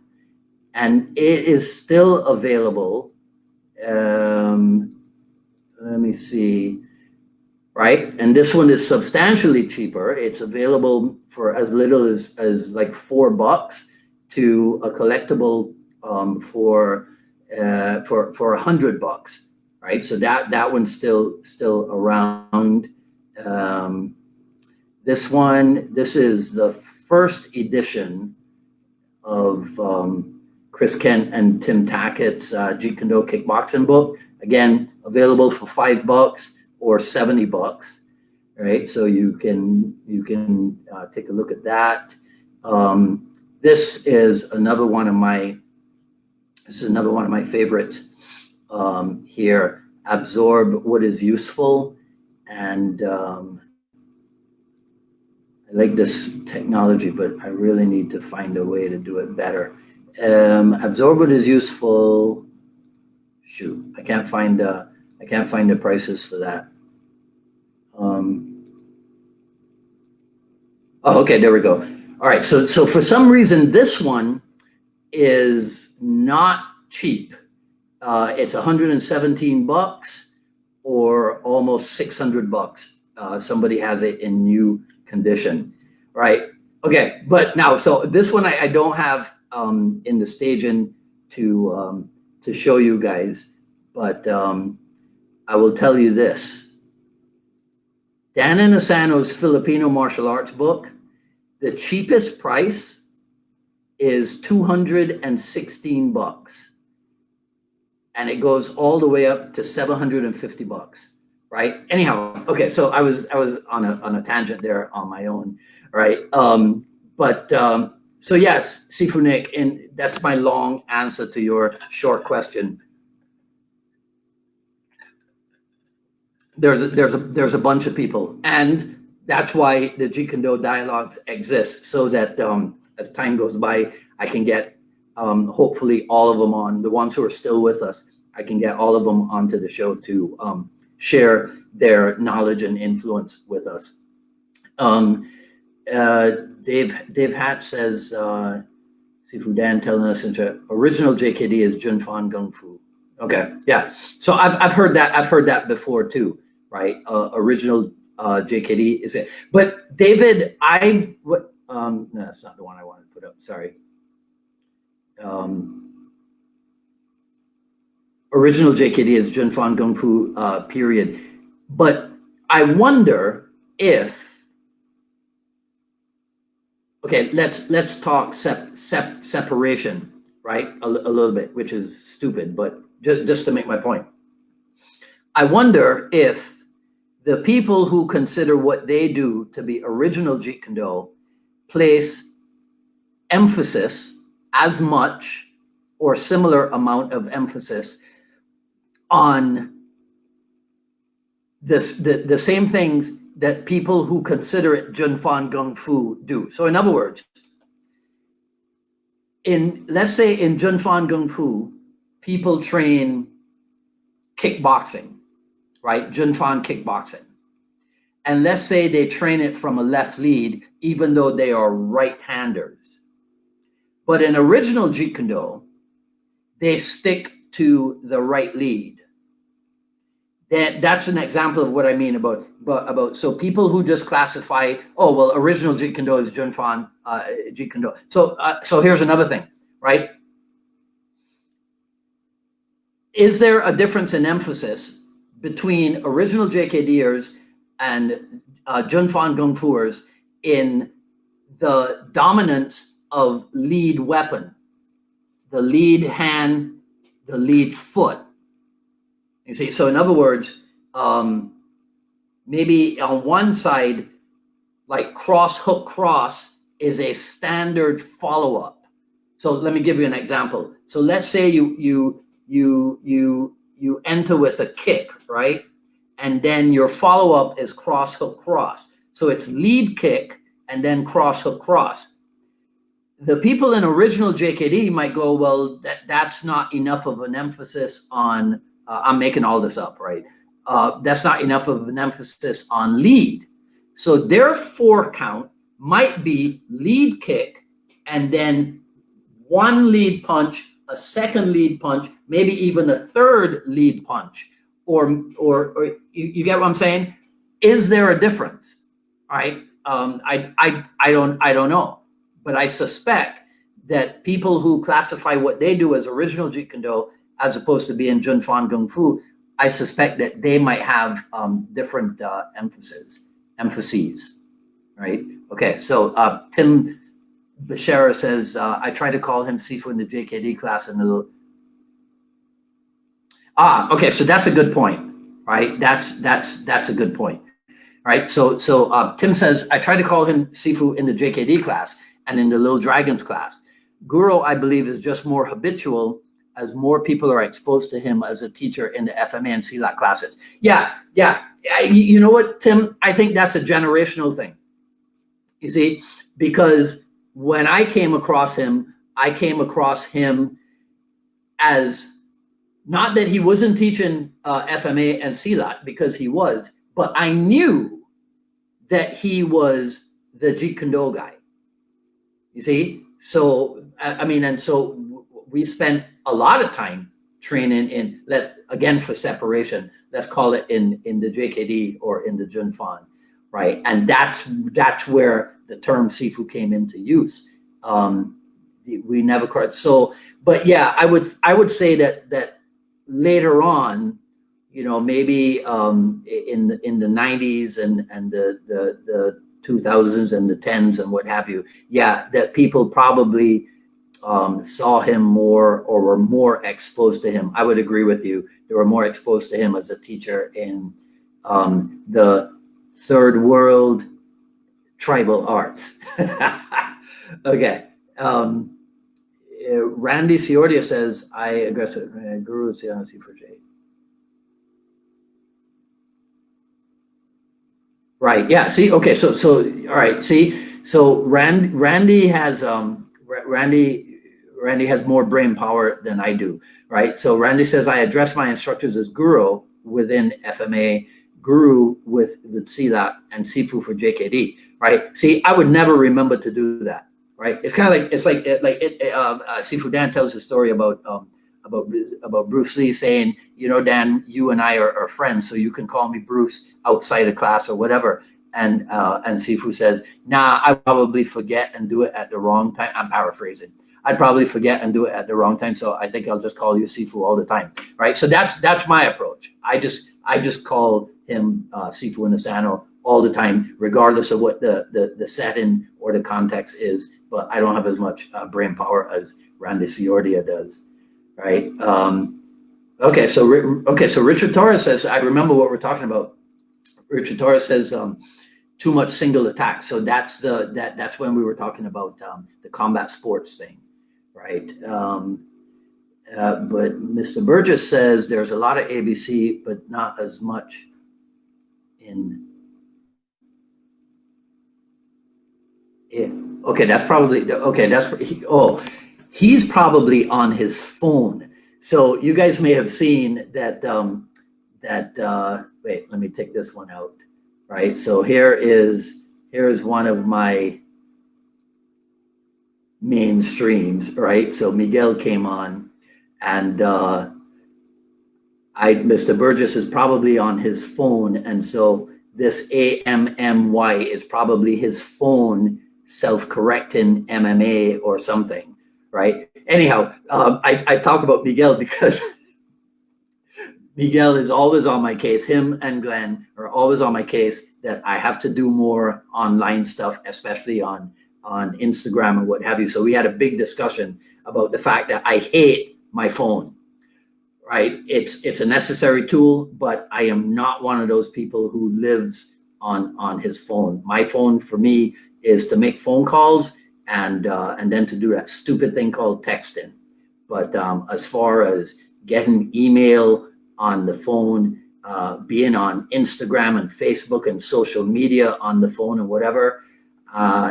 and it is still available. Let me see. Right, and this one is substantially cheaper. It's available for as little as like $4 to a collectible for $100, right? So that one's still around. This is the first edition, Chris Kent and Tim Tackett's Jeet Kune Do kickboxing book. Again, available for $5 or $70, right? So you can take a look at that. This is another one of my favorites here. Absorb what is useful, and I like this technology, but I really need to find a way to do it better. Absorb what is useful. Shoot, I can't find the prices for that. Oh, okay, there we go. All right, so for some reason this one is not cheap. It's $117 or almost $600. Somebody has it in new condition, right? Okay, but now, so this one I don't have in the staging to show you guys, but I will tell you this. Dan Inosanto's Filipino martial arts book, the cheapest price is $216, and it goes all the way up to $750, right? Anyhow, okay, so I was on a tangent there on my own, right? So yes, Sifu Nick, and that's my long answer to your short question. There's a bunch of people, and that's why the Jeet Kune Do dialogues exist, so that as time goes by, I can get hopefully all of them on, the ones who are still with us, I can get all of them onto the show to share their knowledge and influence with us. Dave Hatch says, Sifu Dan telling us original JKD is Junfan Gung Fu. Okay, yeah. So I've heard that before too, right? Original JKD is it? But David, no, that's not the one I wanted to put up. Sorry. Original JKD is Junfan Gung Fu period. But I wonder if, okay, let's talk separation, right? A little bit, which is stupid, but just to make my point. I wonder if the people who consider what they do to be original Jeet Kune Do place emphasis as much or similar amount of emphasis on the same things that people who consider it Junfan Gung Fu do. So in other words, let's say in Junfan Gung Fu, people train kickboxing, right? Junfan kickboxing. And let's say they train it from a left lead, even though they are right-handers. But in original Jeet Kune Do, they stick to the right lead. That's an example of what I mean about so people who just classify, oh, well, original Jeet Kune Do is Junfan Jeet Kune Do. So here's another thing, right? Is there a difference in emphasis between original JKDers and Junfan Gung Fuers in the dominance of lead weapon, the lead hand, the lead foot? You see, so in other words, maybe on one side, like cross, hook, cross is a standard follow-up. So let me give you an example. So let's say you enter with a kick, right? And then your follow-up is cross, hook, cross. So it's lead kick and then cross, hook, cross. The people in original JKD might go, well, that's not enough of an emphasis on, I'm making all this up, right? That's not enough of an emphasis on lead. So their 4 count might be lead kick and then 1 lead punch, a 2nd lead punch, maybe even a 3rd lead punch, or you get what I'm saying? Is there a difference? All right, I don't know, but I suspect that people who classify what they do as original Jeet Kune Do as opposed to being Junfan Gung Fu, I suspect that they might have different emphases, right? Okay, so Tim Bashara says, I tried to call him Sifu in the JKD class and the okay, so that's a good point, right? That's a good point, right? So Tim says, I tried to call him Sifu in the JKD class and in the Little Dragons class. Guro, I believe, is just more habitual as more people are exposed to him as a teacher in the FMA and CLAT classes. Yeah. You know what, Tim? I think that's a generational thing. You see, because when I came across him as, not that he wasn't teaching FMA and CLAT, because he was, but I knew that he was the Jeet Kune Do guy. You see? So, I mean, and so we spent a lot of time training in, again, for separation, let's call it in the JKD or in the Junfan, right? And that's where the term Sifu came into use. We never quite, so, but yeah, I would say that later on, you know, maybe in the 90s and the 2000s and the 10s and what have you, yeah, that people probably saw him more or were more exposed to him. I would agree with you. They were more exposed to him as a teacher in the third world tribal arts. Okay. Randy Ciordia says, I aggress Guru Sifu for J. Right. Yeah. See. Okay. So all right. See. So Randy has Randy has more brain power than I do. Right. So Randy says, I address my instructors as Guro within FMA, Guru with CLAT, and Sifu for JKD. Right. See, I would never remember to do that. Right. It's kind of like Sifu Dan tells a story about Bruce Lee saying, you know, Dan, you and I are friends, so you can call me Bruce outside of class or whatever. And Sifu says, nah, I probably forget and do it at the wrong time. I'm paraphrasing. I'd probably forget and do it at the wrong time, so I think I'll just call you Sifu all the time, right? So that's my approach. I just call him Sifu Inosanto all the time, regardless of what the setting or the context is. But I don't have as much brain power as Randy Ciordia does, right? Okay, so Richard Torres says, I remember what we're talking about. Richard Torres says, too much single attack. So that's when we were talking about the combat sports thing, right? But Mr. Burgess says there's a lot of ABC, but not as much in. Yeah. Okay, that's probably okay. He's probably on his phone. So you guys may have seen that. Wait, let me take this one out. Right. So here is one of my main streams. Right. So Miguel came on, and Mr. Burgess is probably on his phone, and so this AMMY is probably his phone self-correcting MMA or something, right? Anyhow, I talk about Miguel because Miguel is always on my case. Him and Glenn are always on my case that I have to do more online stuff, especially on Instagram and what have you. So we had a big discussion about the fact that I hate my phone, right? It's a necessary tool, but I am not one of those people who lives on his phone. My phone for me is to make phone calls and then to do that stupid thing called texting. But as far as getting email on the phone, being on Instagram and Facebook and social media on the phone and whatever,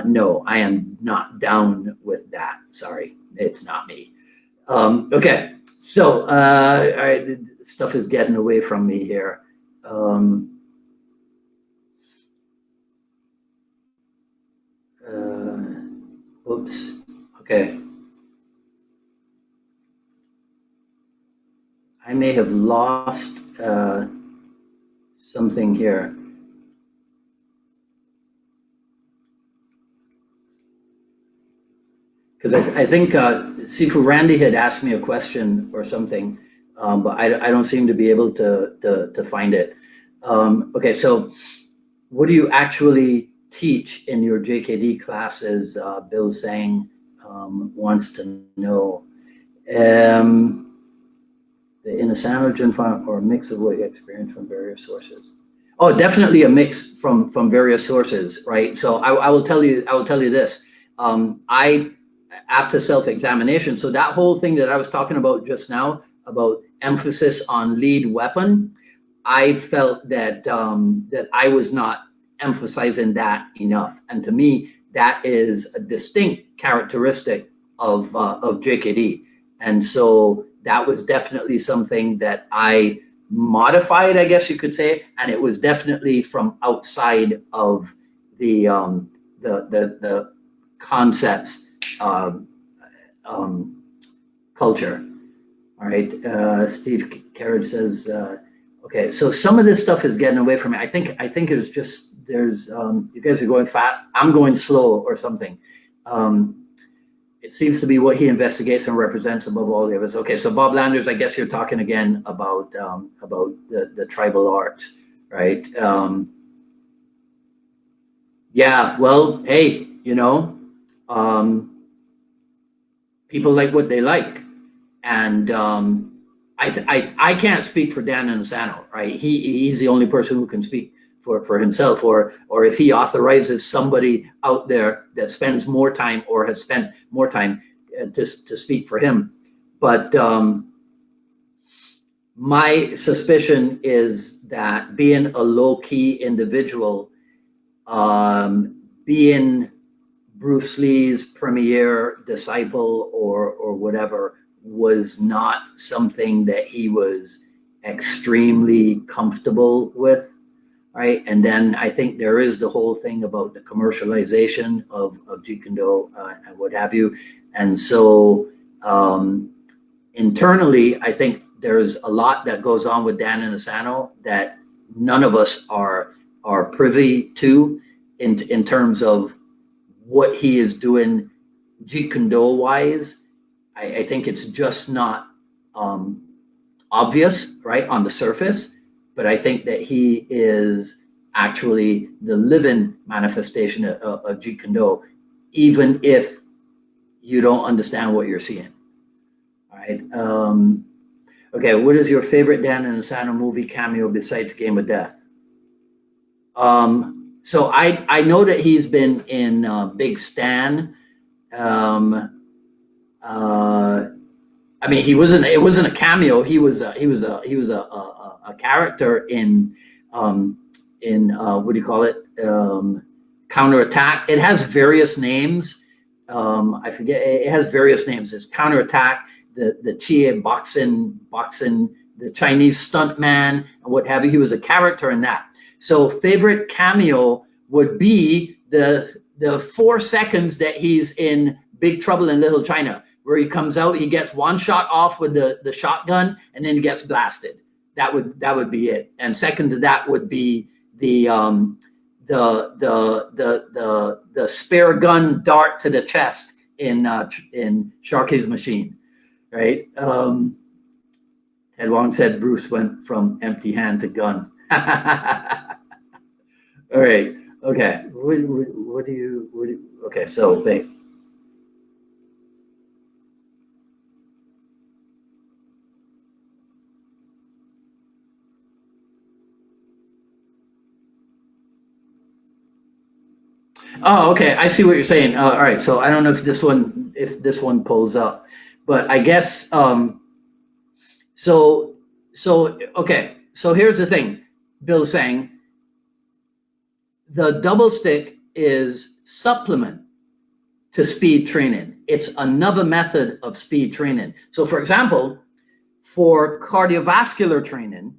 no, I am not down with that. Sorry, it's not me. Okay, so all right, stuff is getting away from me here. Oops. Okay. I may have lost something here. Because I think Sifu Randy had asked me a question or something, but I don't seem to be able to find it. Okay, so what do you actually teach in your JKD classes? Bill Sang wants to know. The Inosanto Junfan, or a mix of what you experience from various sources. Oh, definitely a mix from various sources, right? So I will tell you this. I, after self-examination, so that whole thing that I was talking about just now about emphasis on lead weapon, I felt that that I was not emphasizing that enough, and to me, that is a distinct characteristic of JKD, and so that was definitely something that I modified, I guess you could say, and it was definitely from outside of the concepts culture. All right, Steve Carriage says, okay, so some of this stuff is getting away from me. I think it's just there's you guys are going fast, I'm going slow or something. It seems to be what he investigates and represents above all the others. Okay, so Bob Landers, I guess you're talking again about the tribal arts, right? Yeah, well, hey, you know, people like what they like, and I can't speak for Dan Inosanto, right? He's the only person who can speak for himself, or if he authorizes somebody out there that spends more time or has spent more time to speak for him. But my suspicion is that being a low-key individual, being Bruce Lee's premier disciple or whatever, was not something that he was extremely comfortable with. Right, and then I think there is the whole thing about the commercialization of Jeet Kune Do and what have you, and so internally, I think there's a lot that goes on with Dan Inosanto that none of us are privy to in terms of what he is doing Jeet Kune Do wise. I think it's just not obvious, right, on the surface. But I think that he is actually the living manifestation of Jeet Kune Do, even if you don't understand what you're seeing. All right. Okay. What is your favorite Dan Inosanto movie cameo besides Game of Death? So I know that he's been in Big Stan. I mean, it wasn't a cameo. He was a character in what do you call it? Counterattack. It has various names. I forget. It has various names. It's Counterattack, the Chia boxing, the Chinese stuntman, and what have you. He was a character in that. So favorite cameo would be the 4 seconds that he's in Big Trouble in Little China, where he comes out, he gets one shot off with the shotgun, and then he gets blasted. That would be it. And second to that would be the spare gun dart to the chest in Sharky's Machine, right? Ted Wong said Bruce went from empty hand to gun. All right. Okay. What do you? Okay. So wait. Oh, okay. I see what you're saying. All right. So I don't know if this one pulls up, but I guess so okay. So here's the thing. Bill's saying the double stick is supplement to speed training. It's another method of speed training. So for example, for cardiovascular training,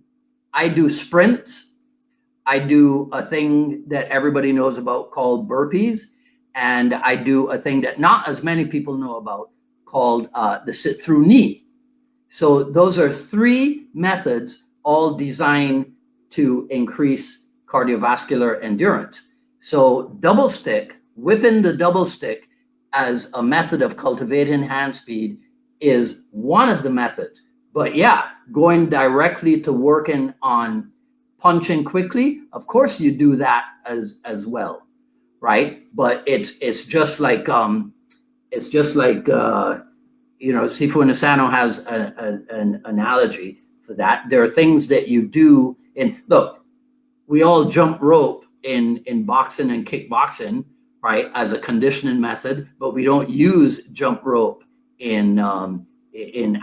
I do sprints. I do a thing that everybody knows about called burpees, and I do a thing that not as many people know about called the sit-through knee. So those are 3 methods, all designed to increase cardiovascular endurance. So double stick, whipping the double stick as a method of cultivating hand speed is one of the methods. But yeah, going directly to working on punching quickly, of course you do that as well, right? But it's just like Sifu Inosanto has an analogy for that. There are things that you do look, we all jump rope in boxing and kickboxing, right, as a conditioning method, but we don't use jump rope in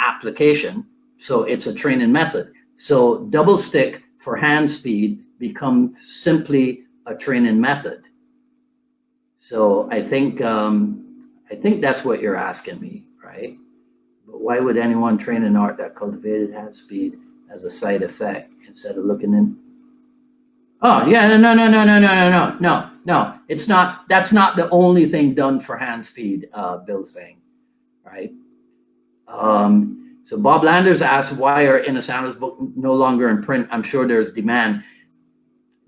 application. So it's a training method. So double stick for hand speed becomes simply a training method. So I think that's what you're asking me, right? But why would anyone train an art that cultivated hand speed as a side effect instead of looking in? Oh yeah, no. It's not. That's not the only thing done for hand speed. Bill's saying, right? So Bob Landers asked, why are Inosanto's book no longer in print? I'm sure there's demand.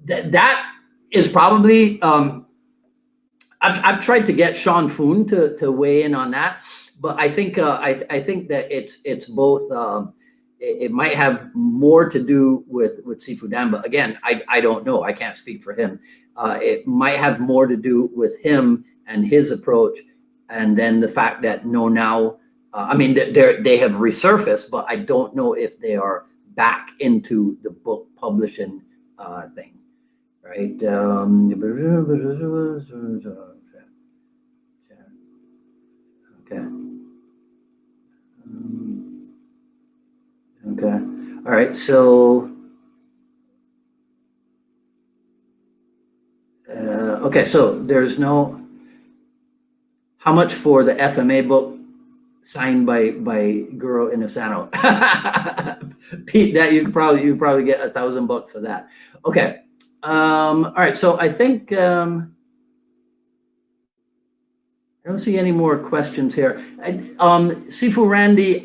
That is probably. I've tried to get Sean Foon to weigh in on that, but I think that it's both. It might have more to do with Sifu Dan, but again, I don't know. I can't speak for him. It might have more to do with him and his approach, and then the fact that now, I mean, they have resurfaced, but I don't know if they are back into the book publishing thing, right? Okay. Okay. All right. So, okay. So there's no. How much for the FMA book signed by Guro Inosanto? Pete, that you probably get $1,000 for that. Okay. All right. So I think I don't see any more questions here. Sifu Randy,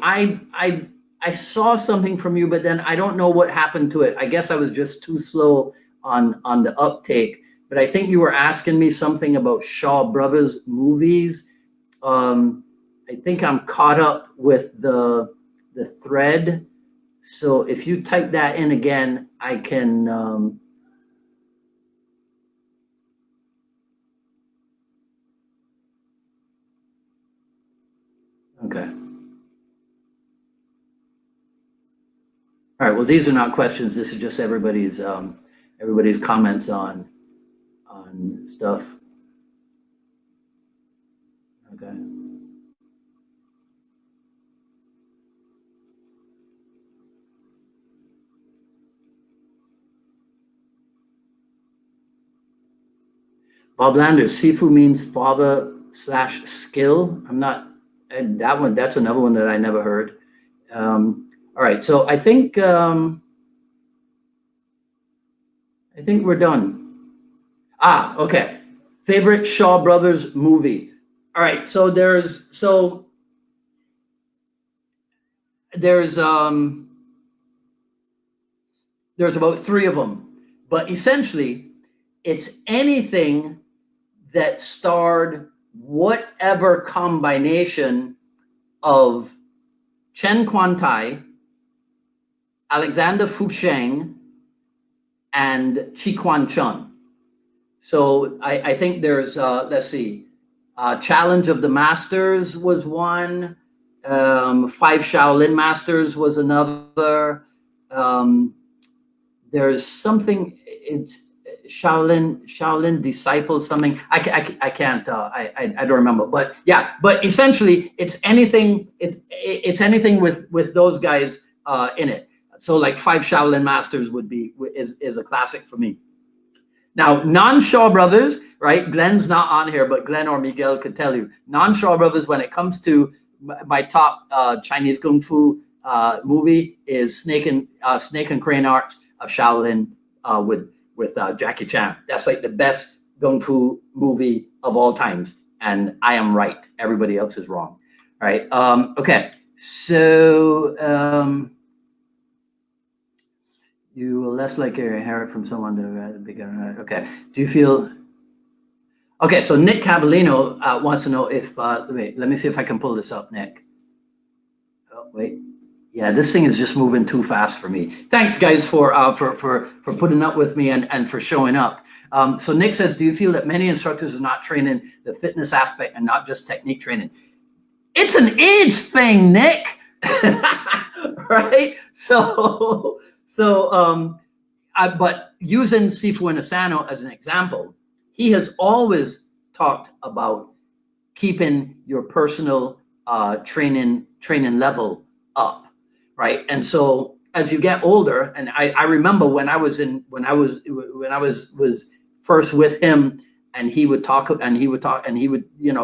I saw something from you, but then I don't know what happened to it. I guess I was just too slow on the uptake. But I think you were asking me something about Shaw Brothers movies. I think I'm caught up with the thread. So if you type that in again, I can. Okay. All right. Well, these are not questions. This is just everybody's comments on stuff. Okay. Bob Landers, Sifu means father/skill. I'm not that one. That's another one that I never heard. All right. So I think we're done. Okay. Favorite Shaw Brothers movie. All right. So there's about 3 of them, but essentially it's anything that starred whatever combination of Chen Quan-tai, Alexander Fusheng, and Chi Quan-chun. So I think there's, let's see, Challenge of the Masters was one, 5 Shaolin Masters was another. There's something, it's Shaolin Disciples, something. I can't, I don't remember. But yeah, but essentially it's anything, it's anything with those guys in it. So like 5 Shaolin Masters is a classic for me. Now, non-Shaw Brothers, right? Glenn's not on here, but Glenn or Miguel could tell you. Non-Shaw Brothers, when it comes to my top Chinese Kung Fu movie, is Snake and Crane Arts of Shaolin with Jackie Chan. That's like the best Kung Fu movie of all times. And I am right. Everybody else is wrong. All right. Okay. So you will less likely inherit from someone to begin. Okay. Do you feel? Okay. So Nick Cavallino wants to know if. Wait. Let me see if I can pull this up, Nick. Oh, wait. Yeah, this thing is just moving too fast for me. Thanks, guys, for putting up with me and for showing up. So Nick says, do you feel that many instructors are not training the fitness aspect and not just technique training? It's an age thing, Nick. Right? But using Sifu Inosanto as an example, he has always talked about keeping your personal training level up, right? And so as you get older, and I remember when I was first with him, and he would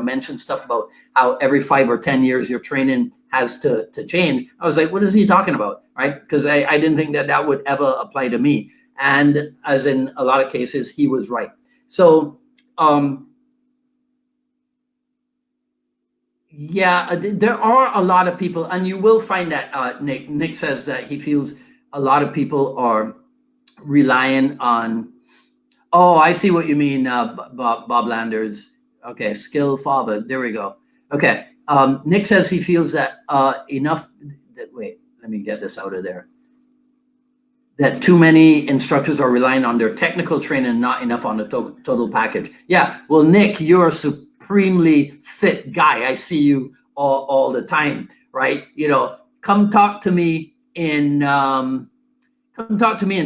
mention stuff about how every 5 or 10 years your training has to change. I was like, what is he talking about, right? Because I didn't think that would ever apply to me. And as in a lot of cases, he was right. So yeah, there are a lot of people, and you will find that Nick says that he feels a lot of people are relying on. Oh, I see what you mean, Bob Landers. Okay, skill father. There we go. Okay, Nick says he feels that enough. Wait, let me get this out of there. That too many instructors are relying on their technical training, not enough on the total package. Yeah, well, Nick, you're a supremely fit guy. I see you all the time, right? Come talk to me in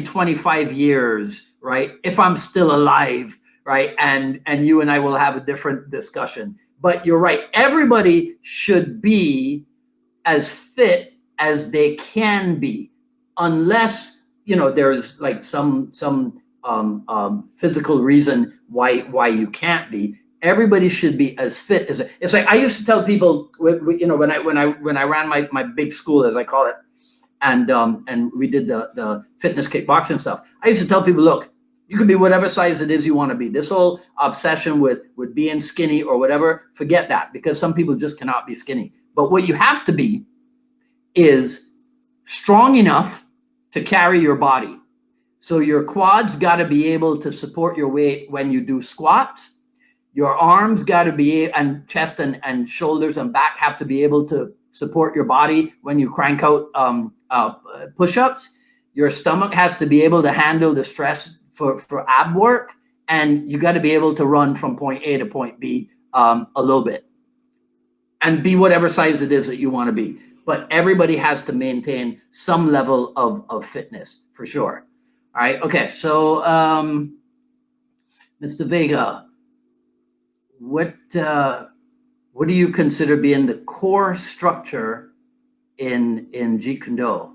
25 years, right? If I'm still alive, right? And you and I will have a different discussion. But you're right. Everybody should be as fit as they can be, unless there's like some physical reason why you can't be. Everybody should be as fit as it's like I used to tell people when I ran my big school, as I call it, and we did the fitness kickboxing stuff. I used to tell people, look, you can be whatever size it is you want to be. This whole obsession with being skinny or whatever, forget that, because some people just cannot be skinny. But what you have to be is strong enough to carry your body. So your quads got to be able to support your weight when you do squats. Your arms got to be, and chest and shoulders and back have to be able to support your body when you crank out push-ups. Your stomach has to be able to handle the stress for ab work, and you got to be able to run from point A to point B a little bit, and be whatever size it is that you want to be. But everybody has to maintain some level of fitness, for sure. All right, okay, so Mr. Vega, what do you consider being the core structure in Jeet Kune Do?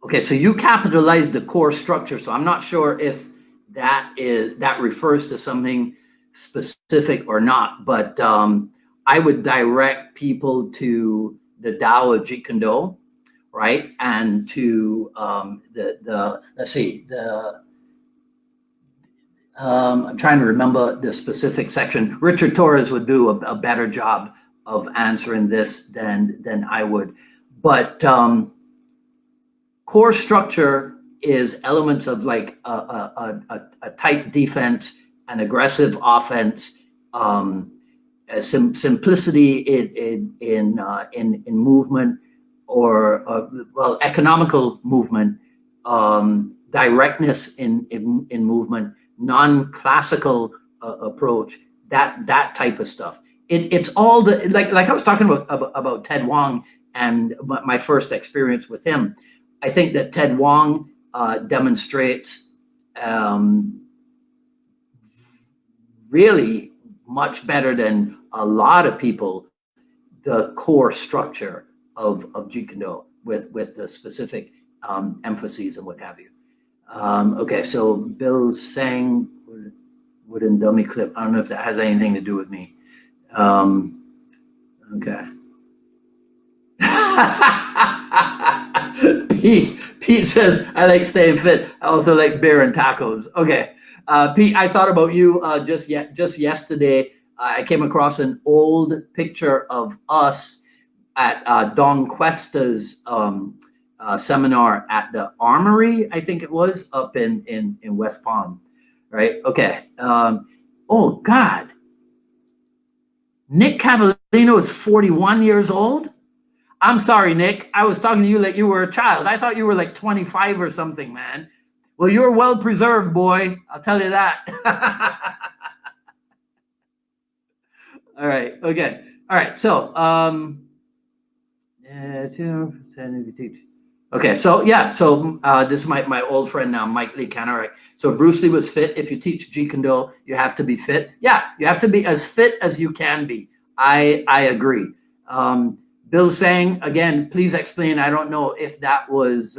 Okay, so you capitalize the core structure, so I'm not sure if that refers to something specific or not, but I would direct people to the Tao of Jeet Kune Do, right? And to I'm trying to remember the specific section. Richard Torres would do a better job of answering this than I would. But core structure is elements of like a tight defense, an aggressive offense, simplicity in movement, or economical movement, directness in movement, non-classical approach, that type of stuff. It's all the like I was talking about Ted Wong and my first experience with him. I think that Ted Wong demonstrates really much better than a lot of people the core structure of Jeet Kune Do with the specific emphases and what have you. Okay, so Bill saying wooden dummy clip. I don't know if that has anything to do with me. Okay. Pete says, I like staying fit. I also like beer and tacos. Okay. Pete, I thought about you just yesterday. I came across an old picture of us at Don Cuesta's seminar at the Armory, I think it was, up in West Palm, right? Okay. Oh, God. Nick Cavallino is 41 years old? I'm sorry, Nick. I was talking to you like you were a child. I thought you were like 25 or something, man. Well, you're well preserved, boy. I'll tell you that. All right. Okay. All right. So, okay. So yeah. So this is my old friend now, Mike Lee Canary. So Bruce Lee was fit. If you teach Jeet Kune Do, you have to be fit. Yeah, you have to be as fit as you can be. I agree. Bill saying again, please explain. I don't know if that was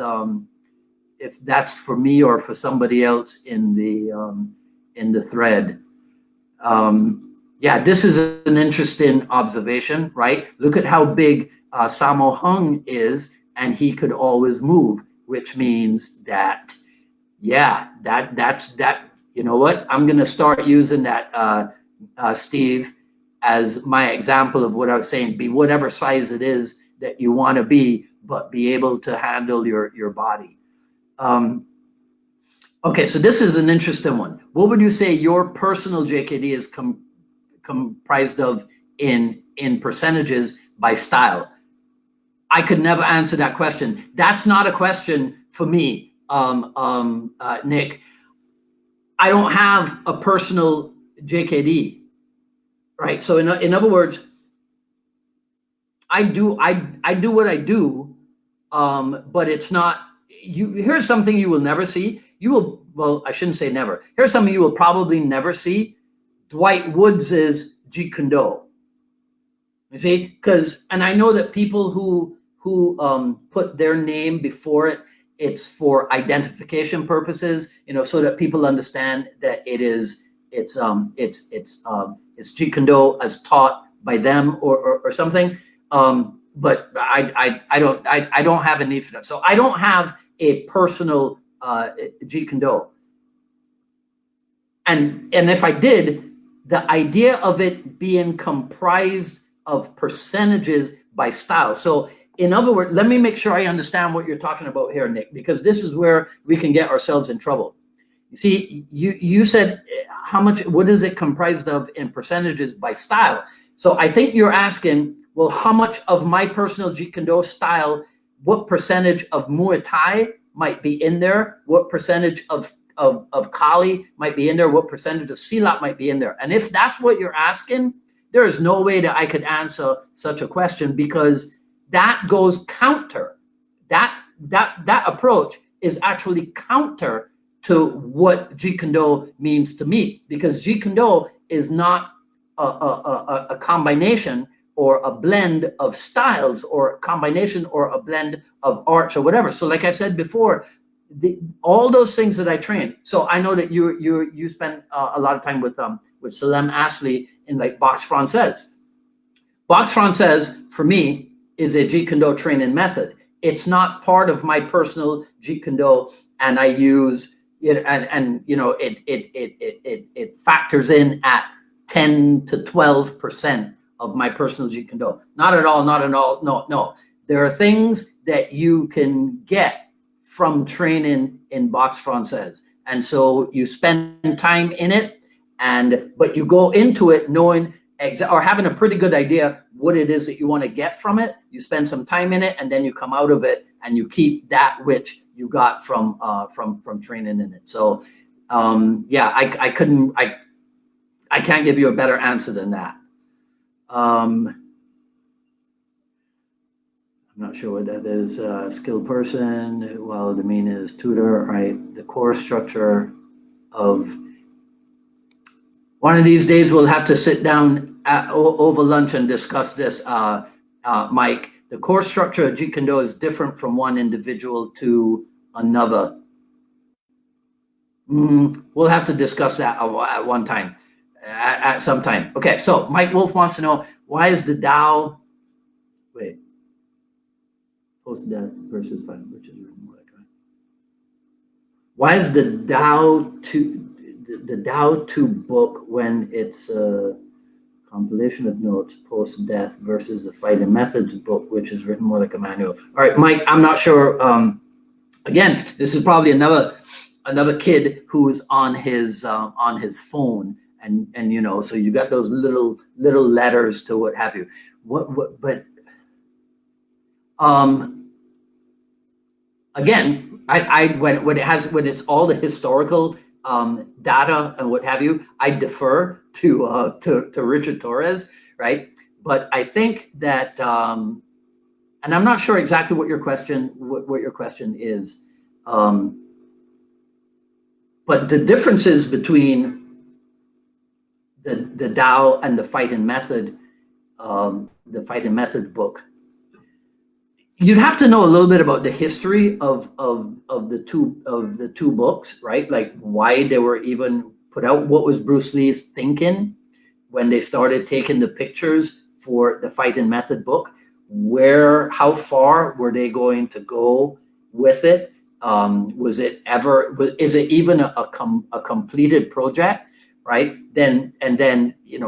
if that's for me or for somebody else in the thread. Yeah, this is an interesting observation, right? Look at how big Sammo Hung is, and he could always move, which means that, yeah, that's. You know what? I'm gonna start using that, Steve, as my example of what I was saying. Be whatever size it is that you want to be, but be able to handle your body. Okay, so this is an interesting one. What would you say your personal JKD is comprised of in percentages by style? I could never answer that question. That's not a question for me, Nick. I don't have a personal JKD, right? So in other words, I do what I do, but it's not. Here's something you will never see. You will, well, I shouldn't say never. Here's something you will probably never see. Dwight Woods is Jeet Kune Do. You see, because, and I know that people who put their name before it, it's for identification purposes, you know, so that people understand that it's Jeet Kune Do as taught by them or something. But I don't have a need for that. So I don't have a personal Jeet Kune Do. And if I did, the idea of it being comprised of percentages by style. So in other words, let me make sure I understand what you're talking about here, Nick, because this is where we can get ourselves in trouble. You see, you said how much, what is it comprised of in percentages by style? So I think you're asking, well, how much of my personal Jeet Kune Do style, what percentage of Muay Thai might be in there? What percentage of Kali might be in there? What percentage of Silat might be in there? And if that's what you're asking, there is no way that I could answer such a question, because that goes counter. That approach is actually counter to what Jeet Kune Do means to me, because Jeet Kune Do is not a combination or a blend of styles or a combination or a blend of arts or whatever. So like I said before, all those things that I train. So I know that you spend a lot of time with Salem Ashley in like boxe française. Boxe française for me is a Jeet Kune Do training method. It's not part of my personal Jeet Kune Do, and I use it, and you know it factors in at 10 to 12% of my personal Jeet Kune Do. Not at all. Not at all. No. There are things that you can get from training in boxe française, and so you spend time in it, but you go into it knowing or having a pretty good idea what it is that you want to get from it. You spend some time in it, and then you come out of it and you keep that which you got from training in it. So yeah, I can't give you a better answer than that. I'm not sure what that is. Skilled person. Well, the mean is tutor, right? The core structure of. One of these days we'll have to sit down over lunch and discuss this, Mike. The core structure of Jeet Kune Do is different from one individual to another. We'll have to discuss that at one time, at some time. Okay, so Mike Wolf wants to know, why is the Tao, post-death versus fight, which is more like that. Why is the Tao 2 book, when it's a compilation of notes post-death, versus the Fighting Methods book, which is written more like a manual? All right, Mike, I'm not sure. Again, this is probably another kid who's on his phone, and you know, so you got those little letters to what have you. But again, When it's all the historical data and what have you, I defer to Richard Torres, right? But I think that, and I'm not sure exactly what your question is, but the differences between the Tao and the Fight and Method book. You'd have to know a little bit about the history of the two books, right? Like why they were even put out. What was Bruce Lee's thinking when they started taking the pictures for the Fight and Method book? How far were they going to go with it? Is it even a completed project, right? Then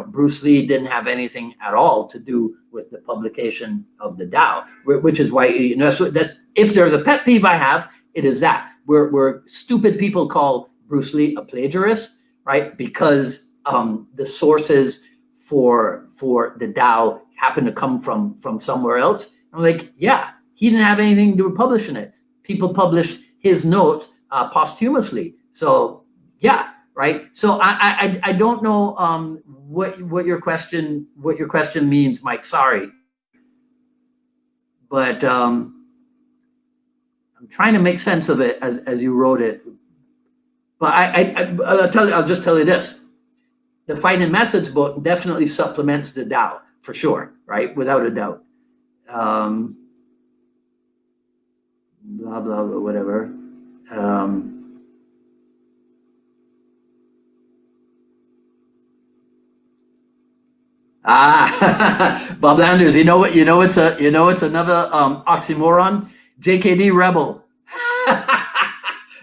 Bruce Lee didn't have anything at all to do with the publication of the Tao, which is why so that if there's a pet peeve I have, it is that where stupid people call Bruce Lee a plagiarist, right? Because the sources for the Tao happen to come from somewhere else. I'm like, yeah, he didn't have anything to do with publishing it. People published his notes posthumously. So yeah, right. So I don't know what your question means, Mike. Sorry, but I'm trying to make sense of it as you wrote it. But I'll just tell you this: the Fight and Methods book definitely supplements the Tao for sure, right? Without a doubt. Blah blah blah, whatever. Bob Landers, you know what? It's another oxymoron. JKD Rebel,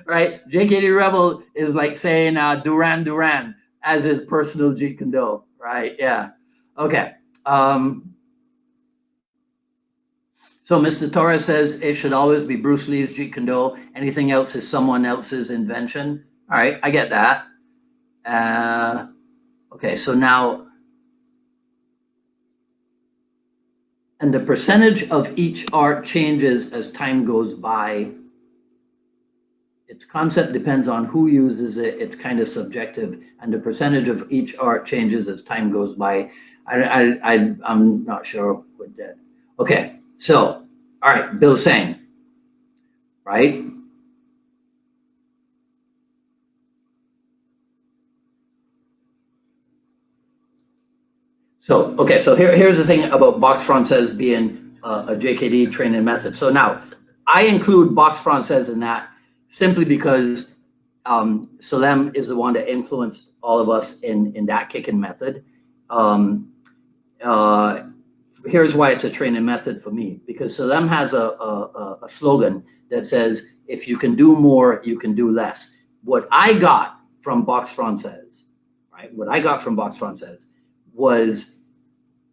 right? JKD Rebel is like saying Duran Duran as his personal Jeet Kune Do, right? Yeah. Okay. So Mr. Torres says it should always be Bruce Lee's Jeet Kune Do. Anything else is someone else's invention. All right, I get that. Okay, so now, and the percentage of each art changes as time goes by. Its concept depends on who uses it. It's kind of subjective, and the percentage of each art changes as time goes by. I'm not sure what that. Okay, so all right, Bill Sang, right? So okay, so here's the thing about boxe française being a JKD training method. So now I include boxe française in that simply because Salem is the one that influenced all of us in that kicking method. Here's why it's a training method for me, because Salem has a slogan that says, if you can do more, you can do less. What I got from boxe française, right? What I got from boxe française was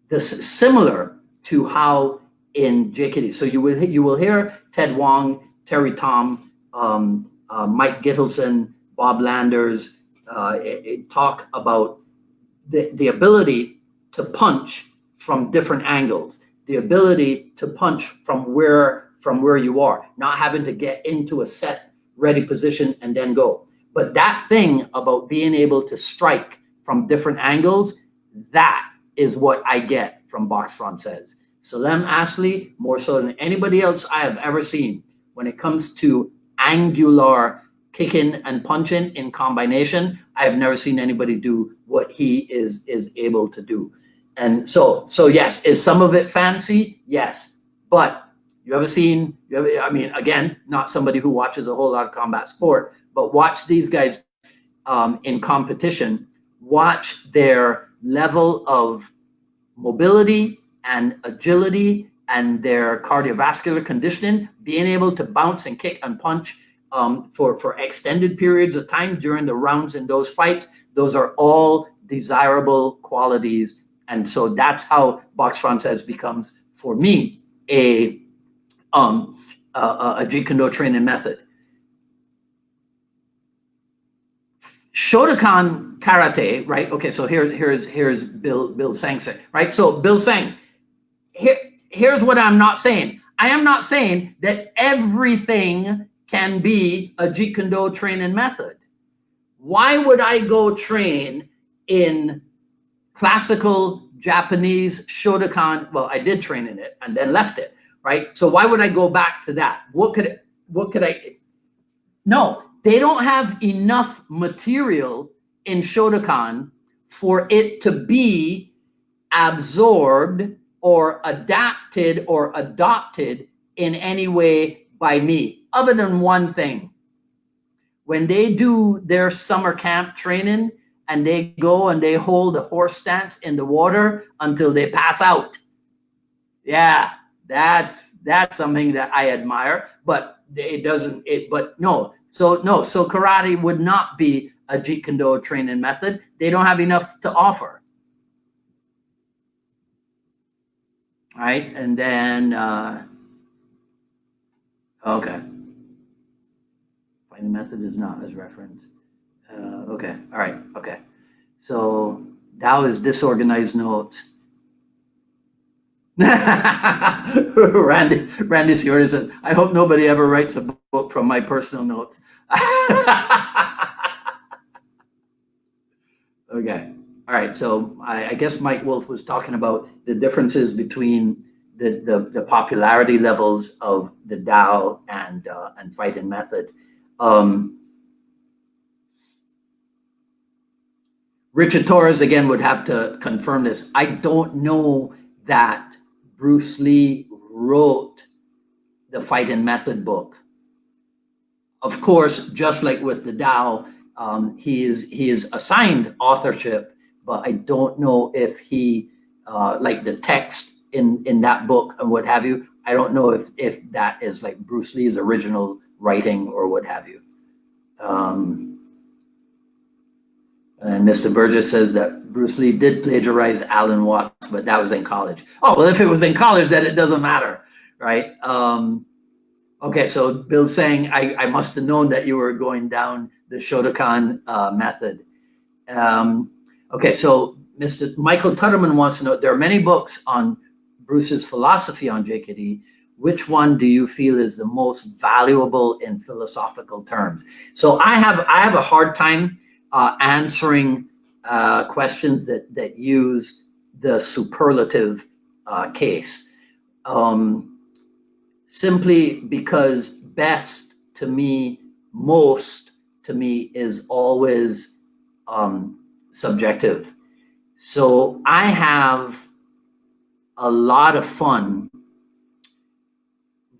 this similar to how in JKD. So you will hear Ted Wong, Terry Tom, Mike Gittleson, Bob Landers talk about the ability to punch from different angles, the ability to punch from where you are, not having to get into a set ready position and then go. But that thing about being able to strike from different angles, that is what I get from boxe française. Salem Ashley, more so than anybody else I have ever seen, when it comes to angular kicking and punching in combination, I have never seen anybody do what he is able to do. And so yes, is some of it fancy? Yes. But I mean, again, not somebody who watches a whole lot of combat sport, but watch these guys in competition, watch their level of mobility and agility and their cardiovascular conditioning, being able to bounce and kick and punch for extended periods of time during the rounds in those fights. Those are all desirable qualities. And so that's how boxe française becomes, for me, a Jeet Kune Do training method. Shotokan karate, right? Okay, so here's Bill Sang, right? So Bill Sang, here's what I'm not saying. I am not saying that everything can be a Jeet Kune Do training method. Why would I go train in classical Japanese Shotokan? Well, I did train in it and then left it, right? So why would I go back to that? What could I? No, they don't have enough material in Shotokan for it to be absorbed or adapted or adopted in any way by me, other than one thing. When they do their summer camp training and they go and they hold a horse stance in the water until they pass out. Yeah, that's something that I admire, but it doesn't, so karate would not be a Jeet Kune Do training method. They don't have enough to offer. All right, and then, okay. Fighting method is not as reference. Okay, all right, okay. So Tao is disorganized notes. Randy Stewart says, I hope nobody ever writes a book from my personal notes. Okay. All right. So I guess Mike Wolf was talking about the differences between the popularity levels of the Tao and fighting method. Richard Torres again would have to confirm this. I don't know that Bruce Lee wrote the fighting method book. Of course, just like with the Tao, he is assigned authorship, but I don't know if he like the text in that book and what have you. I don't know if that is like Bruce Lee's original writing or what have you. And Mr. Burgess says that Bruce Lee did plagiarize Alan Watts, but that was in college. Oh, well, if it was in college, then it doesn't matter, right? Okay, so Bill's saying, I must have known that you were going down the Shotokan method. Okay, so Mr. Michael Tutterman wants to know, there are many books on Bruce's philosophy on JKD. Which one do you feel is the most valuable in philosophical terms? So I have a hard time answering questions that use the superlative case, simply because best to me, most to me is always subjective. So I have a lot of fun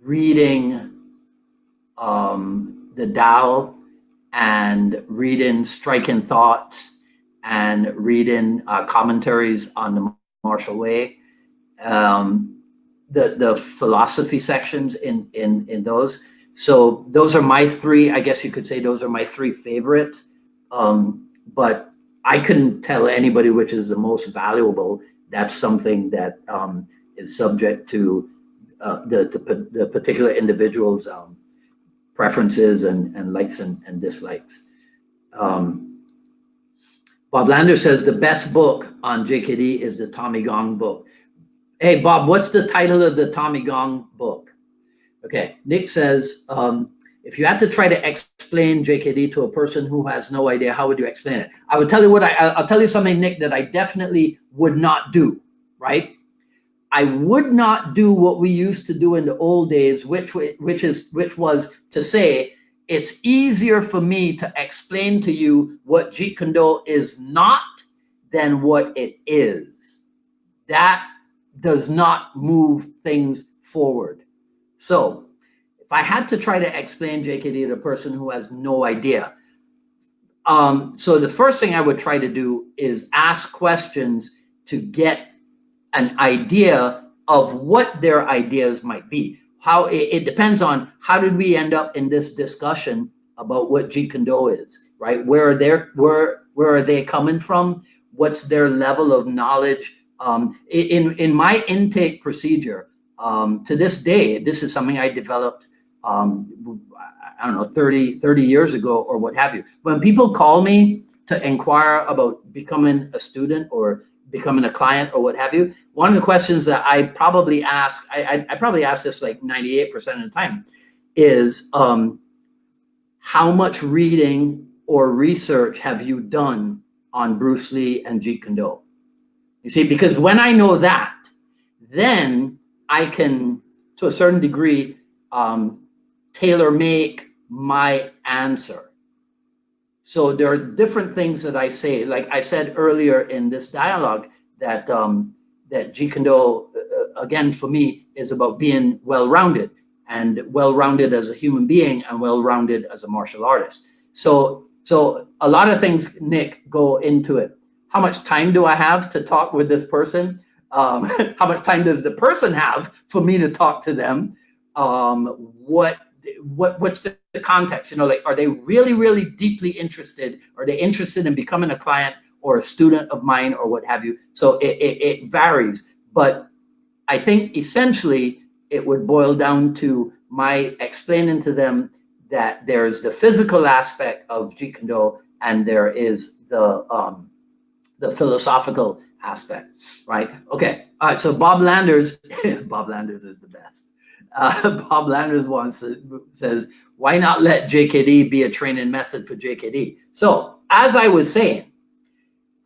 reading the Tao and reading Striking Thoughts and reading commentaries on the Martial Way, the philosophy sections in those. So those are my three, I guess you could say those are my three favorites. But I couldn't tell anybody which is the most valuable. That's something that is subject to the particular individual's preferences and likes and dislikes. Bob Lander says the best book on JKD is the Tommy Gong book. Hey, Bob, what's the title of the Tommy Gong book? Okay, Nick says, if you had to try to explain JKD to a person who has no idea, how would you explain it? I would tell you I'll tell you something, Nick, that I definitely would not do, right? I would not do what we used to do in the old days, which was to say, it's easier for me to explain to you what Jeet Kune Do is not than what it is. That does not move things forward. So if I had to try to explain JKD to a person who has no idea, so the first thing I would try to do is ask questions to get an idea of what their ideas might be. How it depends on how did we end up in this discussion about what Jeet Kune Do is, right? Where are they coming from? What's their level of knowledge? In my intake procedure, to this day, this is something I developed, I don't know, 30 years ago or what have you. When people call me to inquire about becoming a student or becoming a client or what have you, one of the questions that I probably ask, I probably ask this like 98% of the time, is how much reading or research have you done on Bruce Lee and Jeet Kune Do? You see, because when I know that, then I can, to a certain degree, tailor make my answer. So there are different things that I say. Like I said earlier in this dialogue, that that Jeet Kune Do, again, for me, is about being well-rounded, and well-rounded as a human being and well-rounded as a martial artist. So a lot of things, Nick, go into it. How much time do I have to talk with this person? How much time does the person have for me to talk to them? What's the context? You know, like, are they really, really deeply interested? Are they interested in becoming a client or a student of mine or what have you? So it varies. But I think essentially it would boil down to my explaining to them that there's the physical aspect of Jeet Kune Do and there is the philosophical aspect, right? Okay, all right, so Bob Landers, Bob Landers is the best. Bob Landers says, why not let JKD be a training method for JKD? So as I was saying,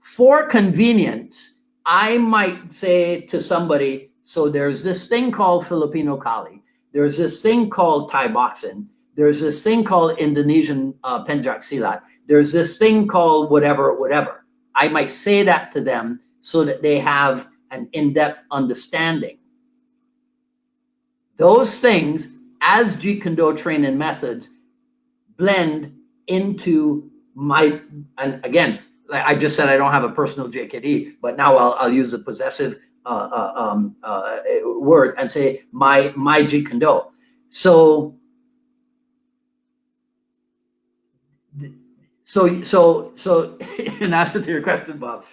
for convenience, I might say to somebody, so there's this thing called Filipino Kali, there's this thing called Thai boxing, there's this thing called Indonesian Pencak Silat, there's this thing called whatever, whatever. I might say that to them so that they have an in-depth understanding. Those things, as Jeet Kune Do training methods, blend into my, and again, like I just said, I don't have a personal JKD, but now I'll use the possessive word and say my Jeet Kune Do. So in answer to your question, Bob,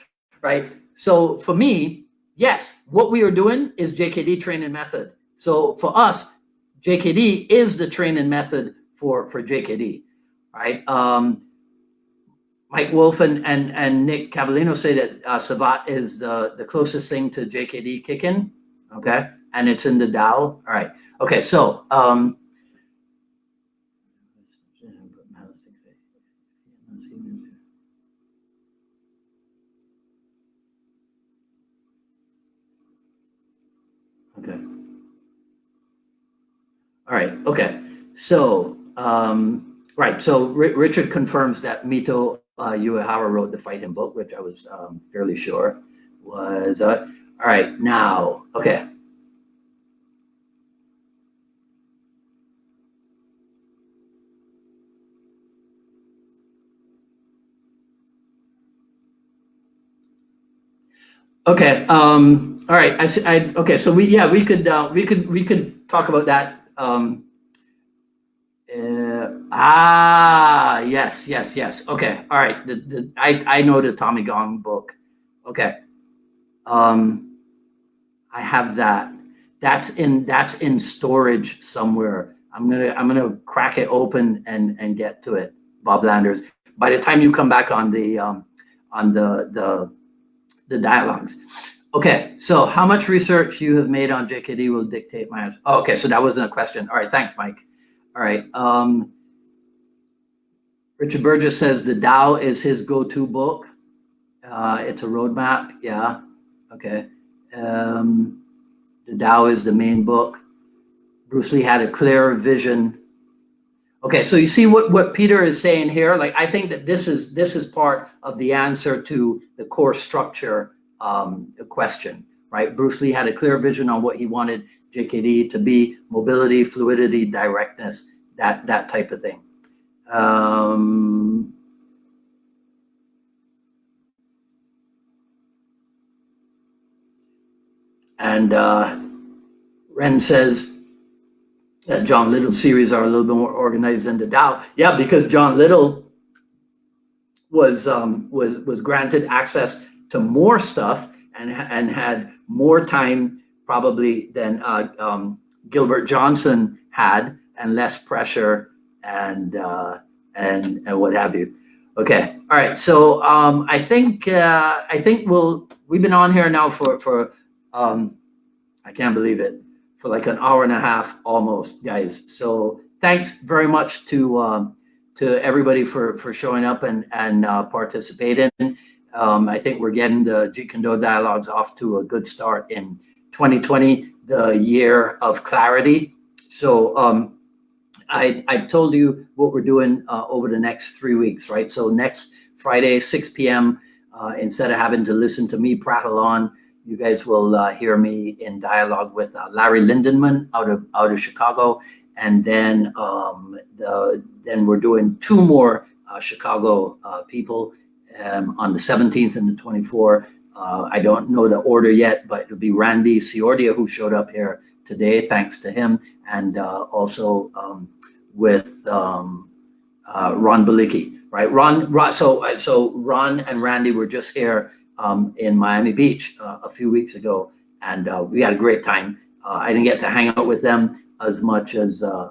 right? So for me, yes, what we are doing is JKD training method. So for us, JKD is the training method for JKD, right? Mike Wolf and Nick Cavallino say that Savat is the closest thing to JKD kicking, okay? And it's in the Tao. All right, okay, so okay. All right, okay. So, right, so Richard confirms that Mito Uehara wrote the fighting book, which I was fairly sure was, all right, now, okay. Okay, all right, okay, so we could talk about that. Yes. Okay, all right. I know the Tommy Gong book. Okay, I have that. That's in storage somewhere. I'm gonna crack it open and get to it, Bob Landers. By the time you come back on the dialogues. Okay, so how much research you have made on JKD will dictate my answer. Oh, okay, so that wasn't a question. All right, thanks, Mike. All right. Richard Burgess says the Tao is his go-to book. It's a roadmap. Yeah. Okay. The Tao is the main book. Bruce Lee had a clear vision. Okay, so you see what Peter is saying here. Like, I think that this is part of the answer to the core structure question, right? Bruce Lee had a clear vision on what he wanted JKD to be: mobility, fluidity, directness, that type of thing. And Ren says that John Little's series are a little bit more organized than the Tao. Yeah, because John Little was granted access to more stuff and had more time probably than Gilbert Johnson had, and less pressure and what have you. Okay, all right. So I think we've been on here now for I can't believe it, for like an hour and a half almost, guys. So thanks very much to to everybody for showing up and participating. I think we're getting the Jeet Kune Do dialogues off to a good start in 2020, the year of clarity. So I told you what we're doing over the next 3 weeks, right? So next Friday, 6 p.m., instead of having to listen to me prattle on, you guys will hear me in dialogue with Larry Lindenman out of Chicago, and then then we're doing 2 more Chicago people on the 17th and the 24th. I don't know the order yet, but it'll be Randy Ciordia, who showed up here today, thanks to him, and also with Ron Balicki, right? So Ron and Randy were just here in Miami Beach a few weeks ago, and we had a great time. I didn't get to hang out with them as much as I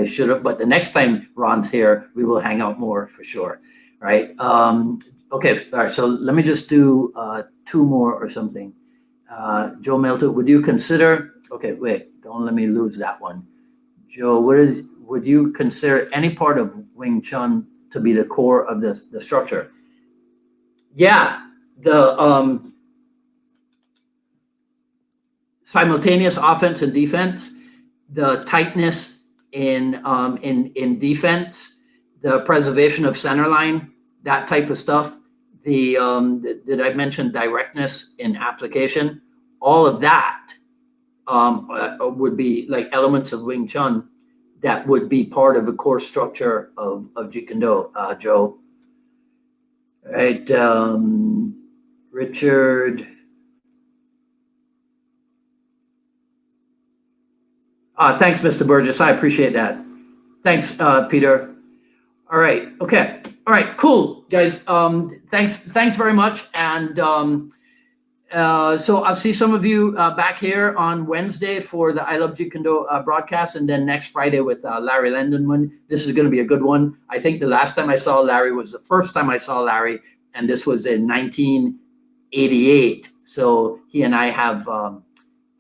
should have, but the next time Ron's here, we will hang out more for sure, right? Okay, all right. So let me just do 2 more or something. Joe Melton, would you consider? Okay, wait, don't let me lose that one. Joe, would you consider any part of Wing Chun to be the core of the structure? Yeah, the simultaneous offense and defense, the tightness in defense, the preservation of center line, that type of stuff. The did I mention directness in application? All of that would be like elements of Wing Chun that would be part of the core structure of Jeet Kune Do, Joe. Right, Richard. Thanks, Mr. Burgess. I appreciate that. Thanks, Peter. All right. Okay. All right. Cool, guys. Thanks very much. And so I'll see some of you back here on Wednesday for the I Love Jeet Kune Do broadcast, and then next Friday with Larry Lindenman. This is going to be a good one. I think the last time I saw Larry was the first time I saw Larry, and this was in 1988. So he and I have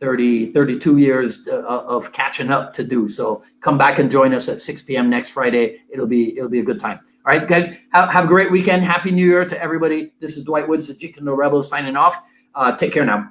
32 years of catching up to do. So come back and join us at 6 p.m. next Friday. It'll be a good time. All right, guys, have a great weekend. Happy New Year to everybody. This is Dwight Woods, the Jeet Kune Do Rebel, signing off. Take care now.